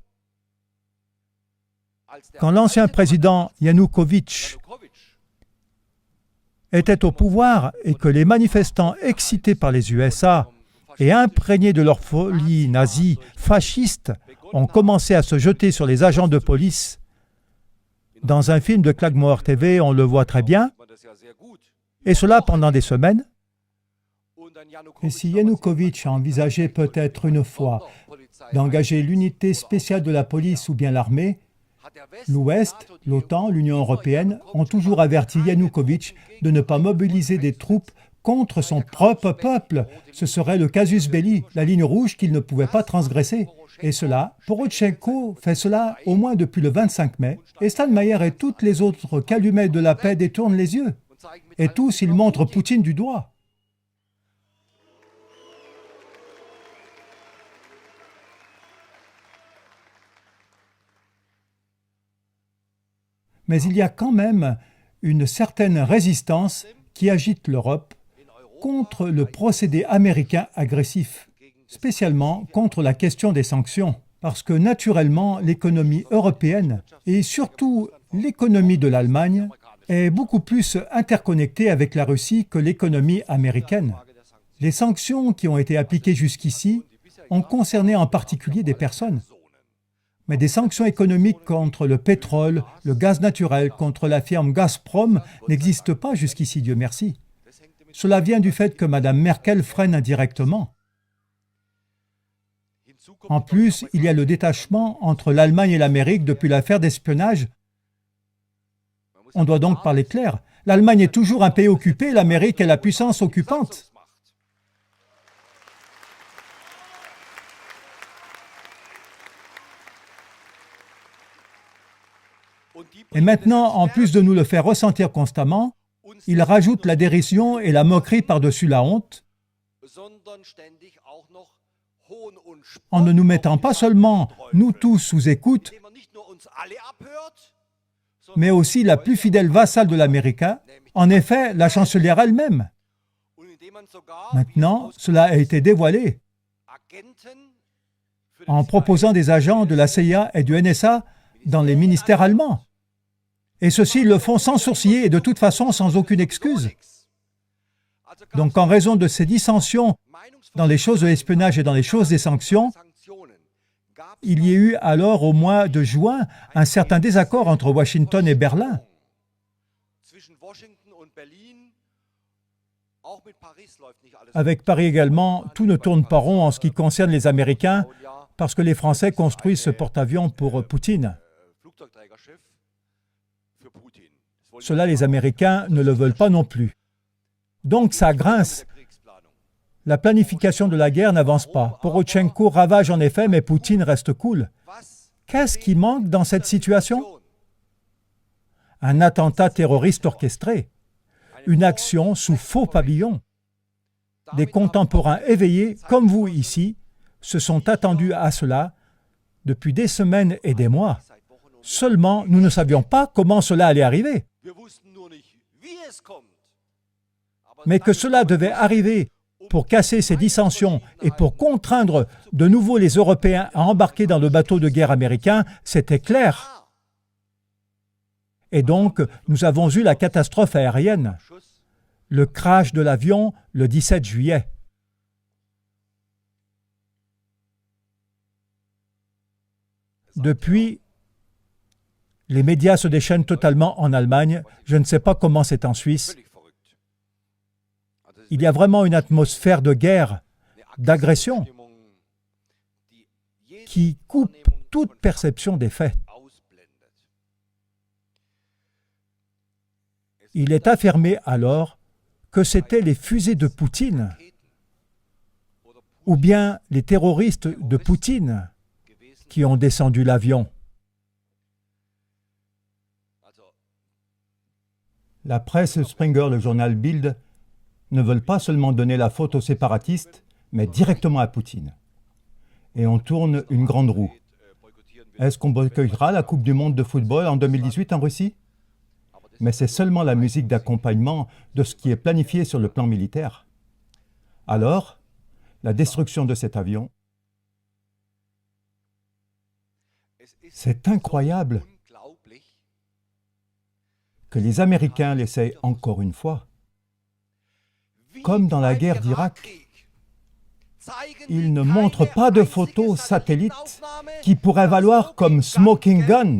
Quand l'ancien président Yanukovych était au pouvoir et que les manifestants excités par les USA et imprégnés de leur folie nazie fasciste ont commencé à se jeter sur les agents de police, dans un film de Klagemauer TV, on le voit très bien, et cela pendant des semaines. Et si Yanukovych a envisagé peut-être une fois d'engager l'unité spéciale de la police ou bien l'armée, l'Ouest, l'OTAN, l'Union européenne ont toujours averti Yanukovych de ne pas mobiliser des troupes contre son propre peuple. Ce serait le casus belli, la ligne rouge qu'il ne pouvait pas transgresser. Et cela, Porochenko fait cela au moins depuis le 25 mai, et Steinmeier et toutes les autres calumets de la paix détournent les yeux. Et tous, ils montrent Poutine du doigt. Mais il y a quand même une certaine résistance qui agite l'Europe contre le procédé américain agressif, spécialement contre la question des sanctions, parce que naturellement l'économie européenne et surtout l'économie de l'Allemagne est beaucoup plus interconnectée avec la Russie que l'économie américaine. Les sanctions qui ont été appliquées jusqu'ici ont concerné en particulier des personnes. Mais des sanctions économiques contre le pétrole, le gaz naturel, contre la firme Gazprom n'existent pas jusqu'ici, Dieu merci. Cela vient du fait que Mme Merkel freine indirectement. En plus, il y a le détachement entre l'Allemagne et l'Amérique depuis l'affaire d'espionnage. On doit donc parler clair. L'Allemagne est toujours un pays occupé, l'Amérique est la puissance occupante. Et maintenant, en plus de nous le faire ressentir constamment, il rajoute la dérision et la moquerie par-dessus la honte, en ne nous mettant pas seulement, nous tous, sous écoute, mais aussi la plus fidèle vassale de l'Américain, en effet, la chancelière elle-même. Maintenant, cela a été dévoilé en proposant des agents de la CIA et du NSA dans les ministères allemands. Et ceux-ci le font sans sourciller et de toute façon sans aucune excuse. Donc en raison de ces dissensions dans les choses de l'espionnage et dans les choses des sanctions, il y a eu alors au mois de juin un certain désaccord entre Washington et Berlin. Avec Paris également, tout ne tourne pas rond en ce qui concerne les Américains parce que les Français construisent ce porte-avions pour Poutine. Cela, les Américains ne le veulent pas non plus. Donc ça grince. La planification de la guerre n'avance pas. Porochenko ravage en effet, mais Poutine reste cool. Qu'est-ce qui manque dans cette situation? Un attentat terroriste orchestré, une action sous faux pavillon. Des contemporains éveillés, comme vous ici, se sont attendus à cela depuis des semaines et des mois. Seulement, nous ne savions pas comment cela allait arriver. Mais que cela devait arriver pour casser ces dissensions et pour contraindre de nouveau les Européens à embarquer dans le bateau de guerre américain, c'était clair. Et donc, nous avons eu la catastrophe aérienne, le crash de l'avion le 17 juillet. Depuis, les médias se déchaînent totalement en Allemagne. Je ne sais pas comment c'est en Suisse. Il y a vraiment une atmosphère de guerre, d'agression, qui coupe toute perception des faits. Il est affirmé alors que c'étaient les fusées de Poutine, ou bien les terroristes de Poutine, qui ont descendu l'avion. La presse Springer, le journal Bild, ne veulent pas seulement donner la faute aux séparatistes, mais directement à Poutine. Et on tourne une grande roue. Est-ce qu'on boycottera la Coupe du monde de football en 2018 en Russie? Mais c'est seulement la musique d'accompagnement de ce qui est planifié sur le plan militaire. Alors, la destruction de cet avion, c'est incroyable que les Américains l'essayent encore une fois. Comme dans la guerre d'Irak, ils ne montrent pas de photos satellites qui pourraient valoir comme smoking gun,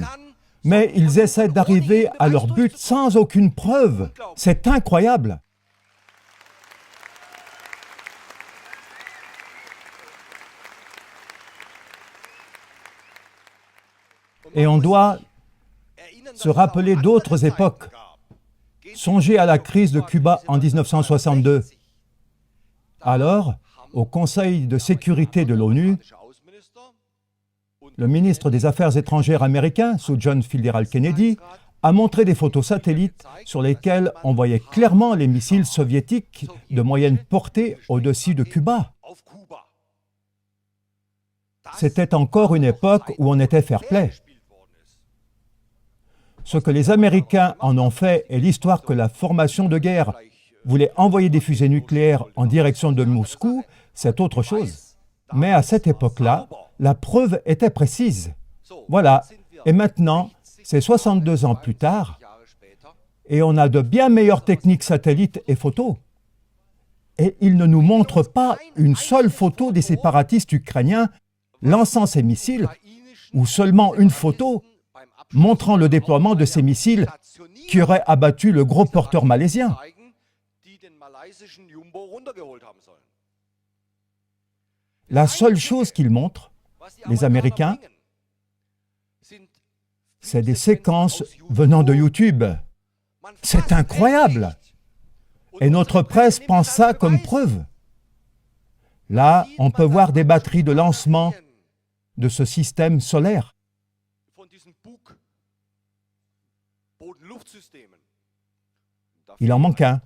mais ils essaient d'arriver à leur but sans aucune preuve. C'est incroyable. Et on doit se rappeler d'autres époques. Songez à la crise de Cuba en 1962. Alors, au Conseil de sécurité de l'ONU, le ministre des Affaires étrangères américain, sous John Fitzgerald Kennedy, a montré des photos satellites sur lesquelles on voyait clairement les missiles soviétiques de moyenne portée au-dessus de Cuba. C'était encore une époque où on était fair-play. Ce que les Américains en ont fait est l'histoire que la formation de guerre voulait envoyer des fusées nucléaires en direction de Moscou, c'est autre chose. Mais à cette époque-là, la preuve était précise. Voilà, et maintenant, c'est 62 ans plus tard, et on a de bien meilleures techniques satellites et photos. Et ils ne nous montrent pas une seule photo des séparatistes ukrainiens lançant ces missiles, ou seulement une photo montrant le déploiement de ces missiles qui auraient abattu le gros porteur malaisien. La seule chose qu'ils montrent, les Américains, c'est des séquences venant de YouTube. C'est incroyable! Et notre presse prend ça comme preuve. Là, on peut voir des batteries de lancement de ce système solaire. Il en manque un.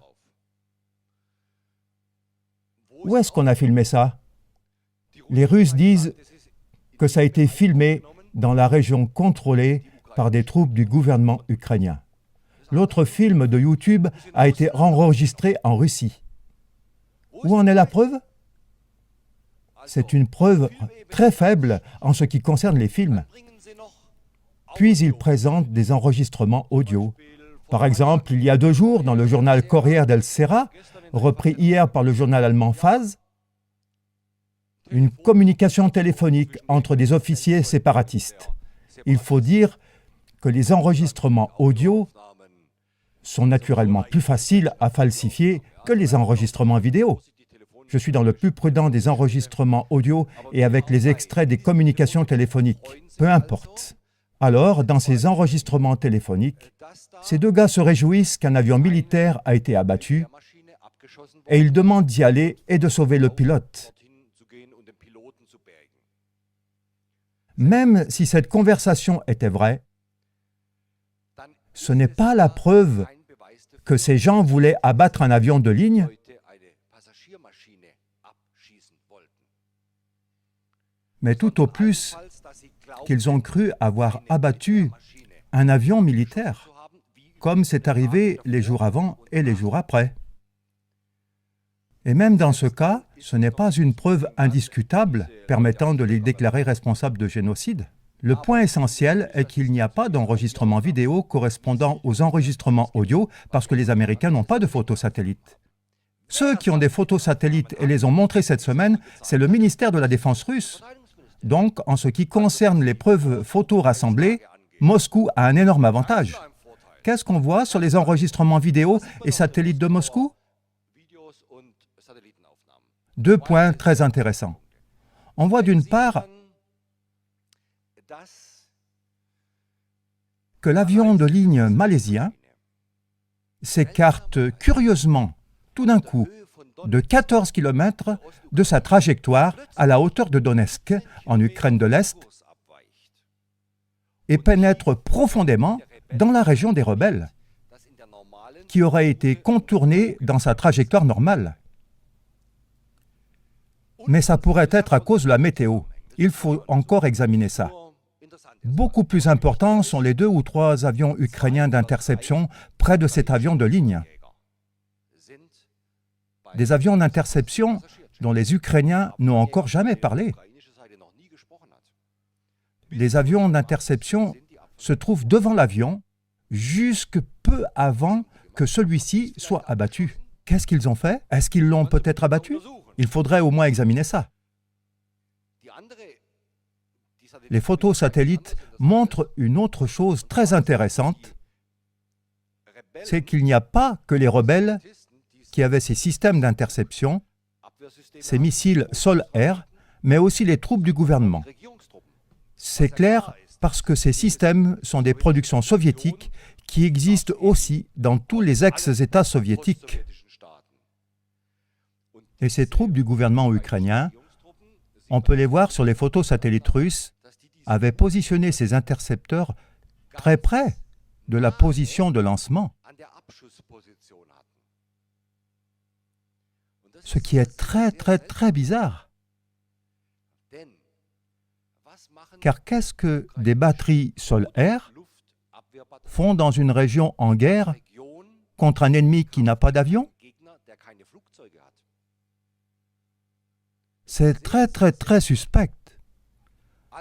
Où est-ce qu'on a filmé ça? Les Russes disent que ça a été filmé dans la région contrôlée par des troupes du gouvernement ukrainien. L'autre film de YouTube a été enregistré en Russie. Où en est la preuve? C'est une preuve très faible en ce qui concerne les films. Puis ils présentent des enregistrements audio. Par exemple, il y a 2 jours, dans le journal Corriere del Sera, repris hier par le journal allemand Phase, une communication téléphonique entre des officiers séparatistes. Il faut dire que les enregistrements audio sont naturellement plus faciles à falsifier que les enregistrements vidéo. Je suis dans le plus prudent des enregistrements audio et avec les extraits des communications téléphoniques. Peu importe. Alors, dans ces enregistrements téléphoniques, ces 2 gars se réjouissent qu'un avion militaire a été abattu et ils demandent d'y aller et de sauver le pilote. Même si cette conversation était vraie, ce n'est pas la preuve que ces gens voulaient abattre un avion de ligne, mais tout au plus qu'ils ont cru avoir abattu un avion militaire, comme c'est arrivé les jours avant et les jours après. Et même dans ce cas, ce n'est pas une preuve indiscutable permettant de les déclarer responsables de génocide. Le point essentiel est qu'il n'y a pas d'enregistrement vidéo correspondant aux enregistrements audio parce que les Américains n'ont pas de photos satellites. Ceux qui ont des photos satellites et les ont montrées cette semaine, c'est le ministère de la Défense russe. Donc, en ce qui concerne les preuves photos rassemblées, Moscou a un énorme avantage. Qu'est-ce qu'on voit sur les enregistrements vidéo et satellites de Moscou? 2 points très intéressants. On voit d'une part que l'avion de ligne malaisien s'écarte curieusement, tout d'un coup, de 14 km de sa trajectoire à la hauteur de Donetsk, en Ukraine de l'Est, et pénètre profondément dans la région des rebelles, qui aurait été contournée dans sa trajectoire normale. Mais ça pourrait être à cause de la météo. Il faut encore examiner ça. Beaucoup plus importants sont les 2 ou 3 avions ukrainiens d'interception près de cet avion de ligne. Des avions d'interception dont les Ukrainiens n'ont encore jamais parlé. Les avions d'interception se trouvent devant l'avion jusque peu avant que celui-ci soit abattu. Qu'est-ce qu'ils ont fait? Est-ce qu'ils l'ont peut-être abattu? Il faudrait au moins examiner ça. Les photos satellites montrent une autre chose très intéressante, c'est qu'il n'y a pas que les rebelles qui avaient ces systèmes d'interception, ces missiles sol-air, mais aussi les troupes du gouvernement. C'est clair parce que ces systèmes sont des productions soviétiques qui existent aussi dans tous les ex-États soviétiques. Et ces troupes du gouvernement ukrainien, on peut les voir sur les photos satellites russes, avaient positionné ces intercepteurs très près de la position de lancement. Ce qui est très bizarre. Car qu'est-ce que des batteries sol-air font dans une région en guerre contre un ennemi qui n'a pas d'avion? C'est très suspect.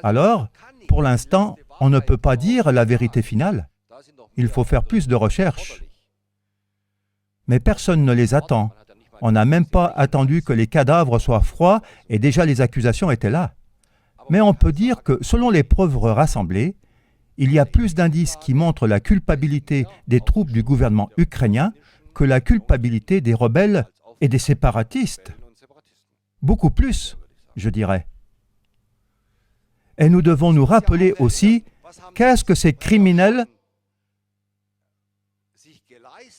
Alors, pour l'instant, on ne peut pas dire la vérité finale. Il faut faire plus de recherches. Mais personne ne les attend. On n'a même pas attendu que les cadavres soient froids et déjà les accusations étaient là. Mais on peut dire que, selon les preuves rassemblées, il y a plus d'indices qui montrent la culpabilité des troupes du gouvernement ukrainien que la culpabilité des rebelles et des séparatistes. Beaucoup plus, je dirais. Et nous devons nous rappeler aussi qu'est-ce que ces criminels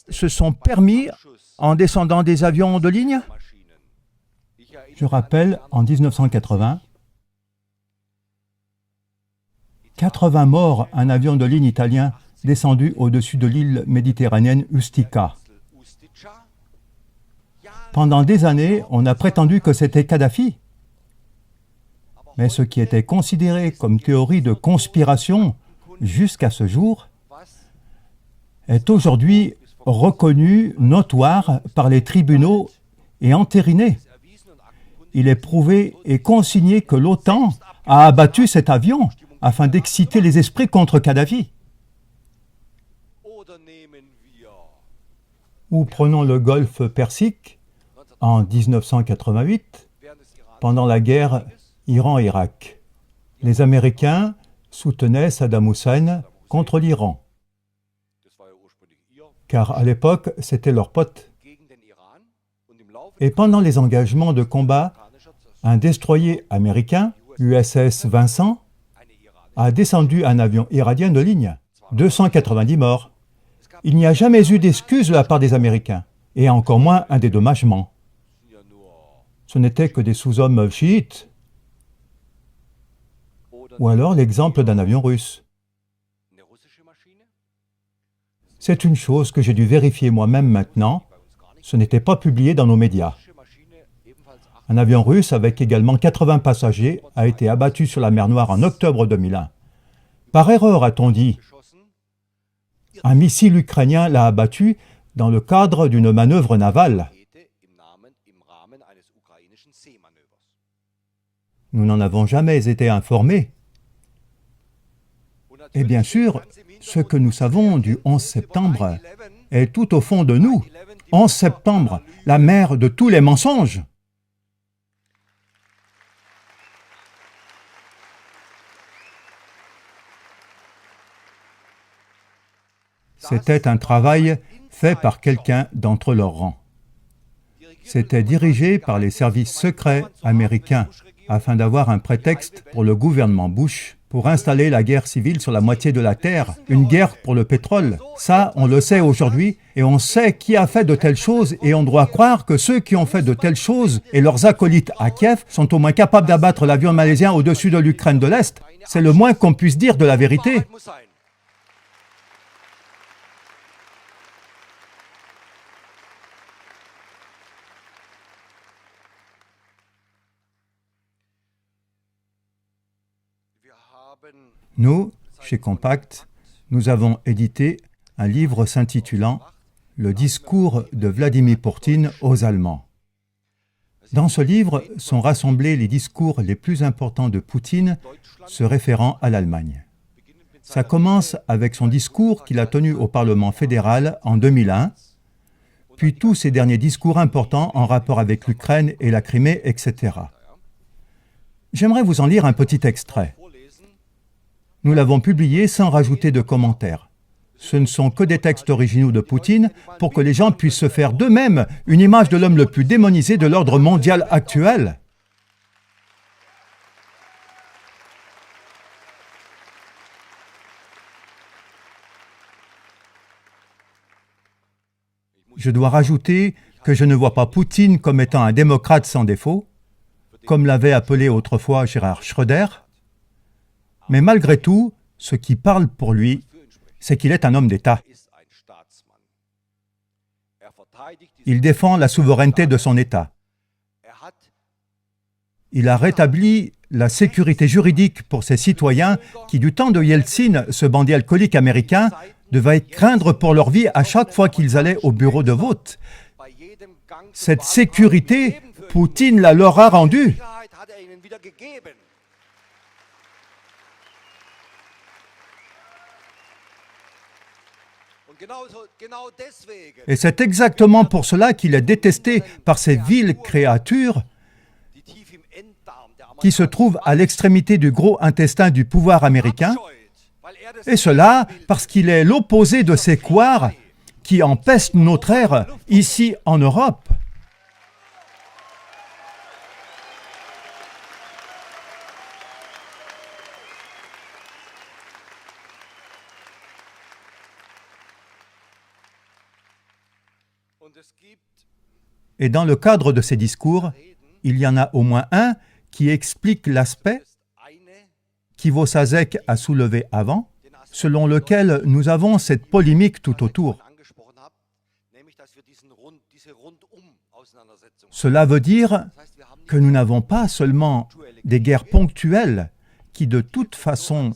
se sont permis en descendant des avions de ligne? Je rappelle, en 1980, 80 morts, un avion de ligne italien descendu au-dessus de l'île méditerranéenne Ustica. Pendant des années, on a prétendu que c'était Kadhafi. Mais ce qui était considéré comme théorie de conspiration jusqu'à ce jour est aujourd'hui reconnu, notoire par les tribunaux et entériné. Il est prouvé et consigné que l'OTAN a abattu cet avion afin d'exciter les esprits contre Kadhafi. Ou prenons le golfe Persique en 1988, pendant la guerre Iran-Irak. Les Américains soutenaient Saddam Hussein contre l'Iran, car à l'époque, c'était leur pote. Et pendant les engagements de combat, un destroyer américain, USS Vincent, a descendu un avion iranien de ligne. 290 morts. Il n'y a jamais eu d'excuse de la part des Américains, et encore moins un dédommagement. Ce n'étaient que des sous-hommes chiites. Ou alors l'exemple d'un avion russe. C'est une chose que j'ai dû vérifier moi-même maintenant. Ce n'était pas publié dans nos médias. Un avion russe avec également 80 passagers a été abattu sur la mer Noire en octobre 2001. Par erreur, a-t-on dit. Un missile ukrainien l'a abattu dans le cadre d'une manœuvre navale. Nous n'en avons jamais été informés. Et bien sûr, ce que nous savons du 11 septembre est tout au fond de nous. 11 septembre, la mère de tous les mensonges. C'était un travail fait par quelqu'un d'entre leurs rangs. C'était dirigé par les services secrets américains afin d'avoir un prétexte pour le gouvernement Bush pour installer la guerre civile sur la moitié de la Terre, une guerre pour le pétrole. Ça, on le sait aujourd'hui, et on sait qui a fait de telles choses, et on doit croire que ceux qui ont fait de telles choses et leurs acolytes à Kiev sont au moins capables d'abattre l'avion malaisien au-dessus de l'Ukraine de l'Est. C'est le moins qu'on puisse dire de la vérité. Nous, chez Compact, nous avons édité un livre s'intitulant « Le discours de Vladimir Poutine aux Allemands ». Dans ce livre sont rassemblés les discours les plus importants de Poutine se référant à l'Allemagne. Ça commence avec son discours qu'il a tenu au Parlement fédéral en 2001, puis tous ses derniers discours importants en rapport avec l'Ukraine et la Crimée, etc. J'aimerais vous en lire un petit extrait. Nous l'avons publié sans rajouter de commentaires. Ce ne sont que des textes originaux de Poutine pour que les gens puissent se faire d'eux-mêmes une image de l'homme le plus démonisé de l'ordre mondial actuel. Je dois rajouter que je ne vois pas Poutine comme étant un démocrate sans défaut, comme l'avait appelé autrefois Gerhard Schröder, mais malgré tout, ce qui parle pour lui, c'est qu'il est un homme d'État. Il défend la souveraineté de son État. Il a rétabli la sécurité juridique pour ses citoyens qui, du temps de Yeltsin, ce bandit alcoolique américain, devaient craindre pour leur vie à chaque fois qu'ils allaient au bureau de vote. Cette sécurité, Poutine la leur a rendue. Et c'est exactement pour cela qu'il est détesté par ces viles créatures qui se trouvent à l'extrémité du gros intestin du pouvoir américain, et cela parce qu'il est l'opposé de ces couards qui empestent notre ère ici en Europe. Et dans le cadre de ces discours, il y en a au moins un qui explique l'aspect qu'Ivo Sasek a soulevé avant, selon lequel nous avons cette polémique tout autour. Cela veut dire que nous n'avons pas seulement des guerres ponctuelles qui, de toute façon,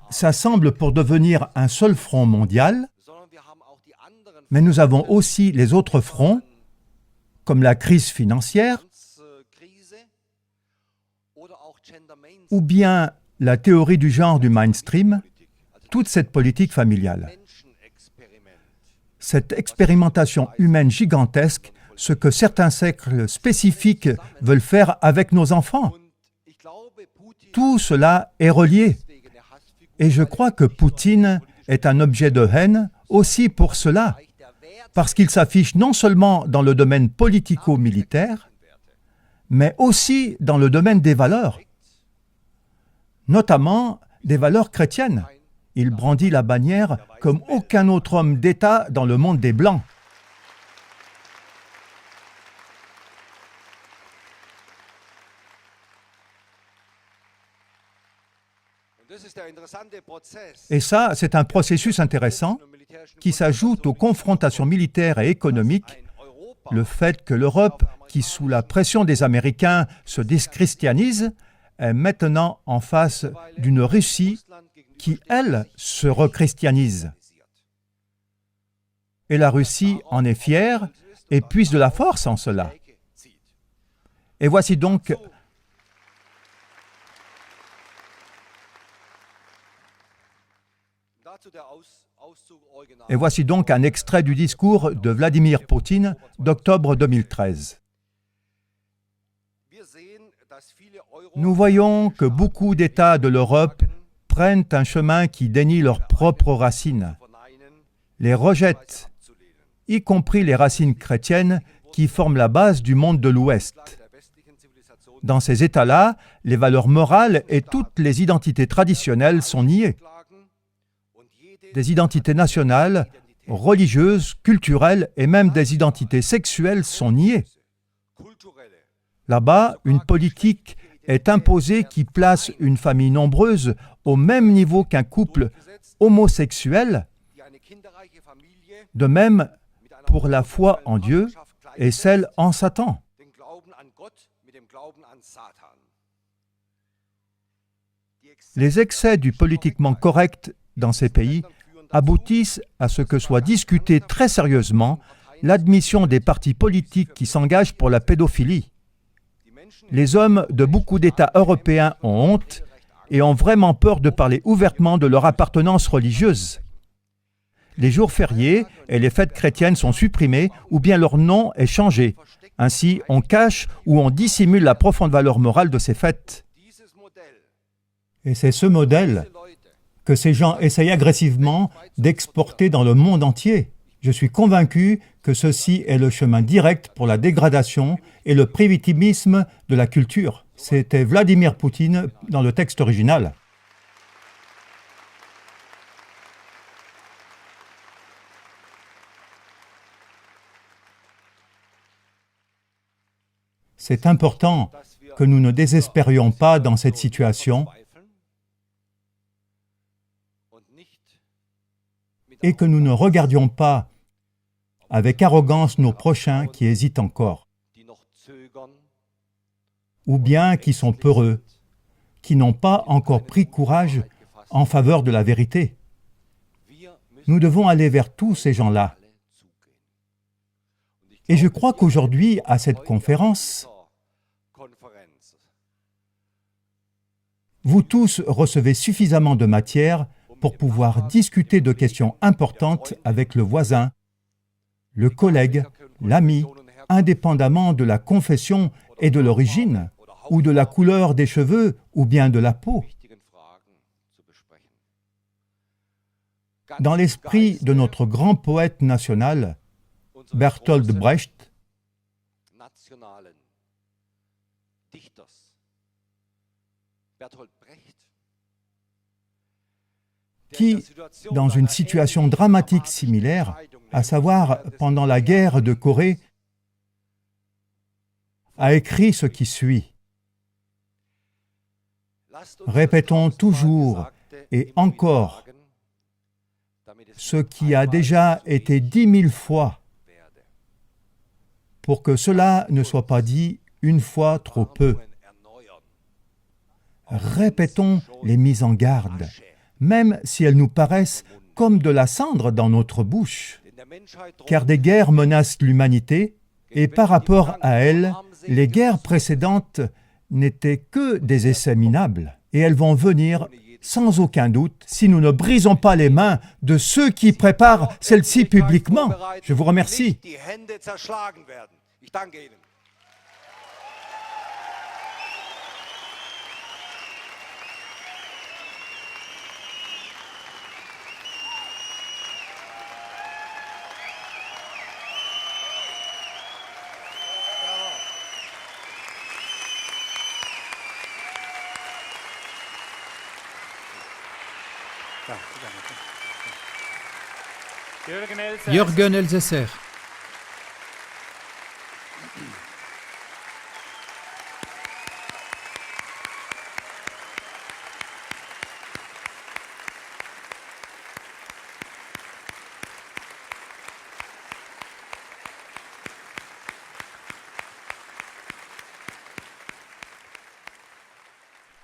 s'assemblent pour devenir un seul front mondial, mais nous avons aussi les autres fronts, comme la crise financière, ou bien la théorie du genre du mainstream, toute cette politique familiale. Cette expérimentation humaine gigantesque, ce que certains cercles spécifiques veulent faire avec nos enfants. Tout cela est relié. Et je crois que Poutine est un objet de haine aussi pour cela, parce qu'il s'affiche non seulement dans le domaine politico-militaire, mais aussi dans le domaine des valeurs, notamment des valeurs chrétiennes. Il brandit la bannière comme aucun autre homme d'État dans le monde des Blancs. Et ça, c'est un processus intéressant qui s'ajoute aux confrontations militaires et économiques, le fait que l'Europe, qui sous la pression des Américains se déschristianise, est maintenant en face d'une Russie qui, elle, se rechristianise. Et la Russie en est fière et puise de la force en cela. Et voici donc un extrait du discours de Vladimir Poutine d'octobre 2013. Nous voyons que beaucoup d'États de l'Europe prennent un chemin qui dénie leurs propres racines, les rejettent, y compris les racines chrétiennes qui forment la base du monde de l'Ouest. Dans ces États-là, les valeurs morales et toutes les identités traditionnelles sont niées. Des identités nationales, religieuses, culturelles et même des identités sexuelles sont niées. Là-bas, une politique est imposée qui place une famille nombreuse au même niveau qu'un couple homosexuel. De même pour la foi en Dieu et celle en Satan. Les excès du politiquement correct dans ces pays aboutissent à ce que soit discutée très sérieusement l'admission des partis politiques qui s'engagent pour la pédophilie. Les hommes de beaucoup d'États européens ont honte et ont vraiment peur de parler ouvertement de leur appartenance religieuse. Les jours fériés et les fêtes chrétiennes sont supprimés ou bien leur nom est changé. Ainsi, on cache ou on dissimule la profonde valeur morale de ces fêtes. Et c'est ce modèle que ces gens essayent agressivement d'exporter dans le monde entier. Je suis convaincu que ceci est le chemin direct pour la dégradation et le primitivisme de la culture. C'était Vladimir Poutine dans le texte original. C'est important que nous ne désespérions pas dans cette situation et que nous ne regardions pas avec arrogance nos prochains qui hésitent encore, ou bien qui sont peureux, qui n'ont pas encore pris courage en faveur de la vérité. Nous devons aller vers tous ces gens-là. Et je crois qu'aujourd'hui, à cette conférence, vous tous recevez suffisamment de matière pour pouvoir discuter de questions importantes avec le voisin, le collègue, l'ami, indépendamment de la confession et de l'origine, ou de la couleur des cheveux, ou bien de la peau. Dans l'esprit de notre grand poète national, Bertolt Brecht, qui, dans une situation dramatique similaire, à savoir pendant la guerre de Corée, a écrit ce qui suit. Répétons toujours et encore ce qui a déjà été dit 1000 fois, pour que cela ne soit pas dit une fois trop peu. Répétons les mises en garde, même si elles nous paraissent comme de la cendre dans notre bouche, car des guerres menacent l'humanité, et par rapport à elles, les guerres précédentes n'étaient que des essais minables, et elles vont venir sans aucun doute si nous ne brisons pas les mains de ceux qui préparent celles-ci publiquement. Je vous remercie. Jürgen Elsässer.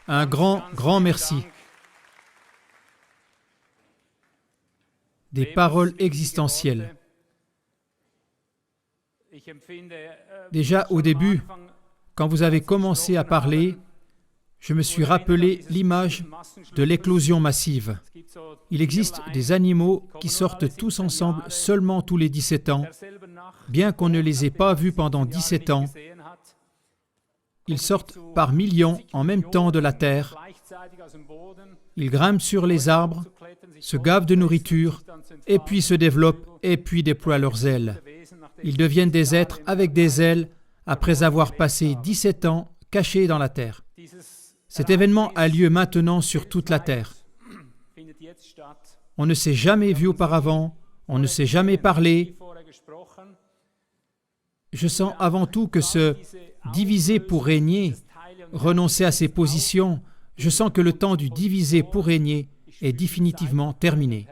Un grand merci. Des paroles existentielles. Déjà au début, quand vous avez commencé à parler, je me suis rappelé l'image de l'éclosion massive. Il existe des animaux qui sortent tous ensemble seulement tous les 17 ans, bien qu'on ne les ait pas vus pendant 17 ans. Ils sortent par millions en même temps de la terre. Ils grimpent sur les arbres, se gavent de nourriture, et puis se développent, et puis déploient leurs ailes. Ils deviennent des êtres avec des ailes après avoir passé 17 ans cachés dans la terre. Cet événement a lieu maintenant sur toute la terre. On ne s'est jamais vu auparavant, on ne s'est jamais parlé. Je sens avant tout que ce diviser pour régner, renoncer à ses positions, je sens que le temps du diviser pour régner est définitivement terminé.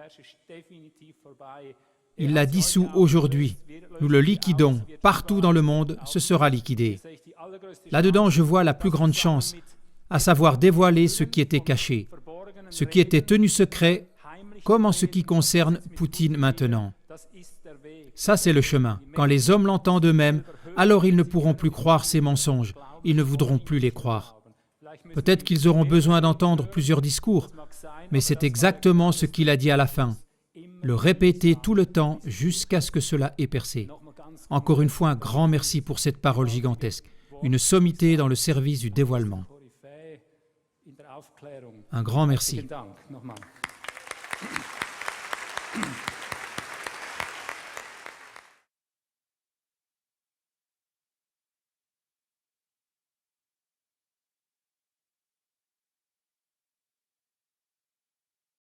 Il l'a dissous aujourd'hui. Nous le liquidons. Partout dans le monde, ce sera liquidé. Là-dedans, je vois la plus grande chance. à savoir dévoiler ce qui était caché, ce qui était tenu secret, comme en ce qui concerne Poutine maintenant. Ça, c'est le chemin. Quand les hommes l'entendent eux-mêmes, alors ils ne pourront plus croire ces mensonges, ils ne voudront plus les croire. Peut-être qu'ils auront besoin d'entendre plusieurs discours, mais c'est exactement ce qu'il a dit à la fin. Le répéter tout le temps jusqu'à ce que cela ait percé. Encore une fois, un grand merci pour cette parole gigantesque, une sommité dans le service du dévoilement. Un grand merci.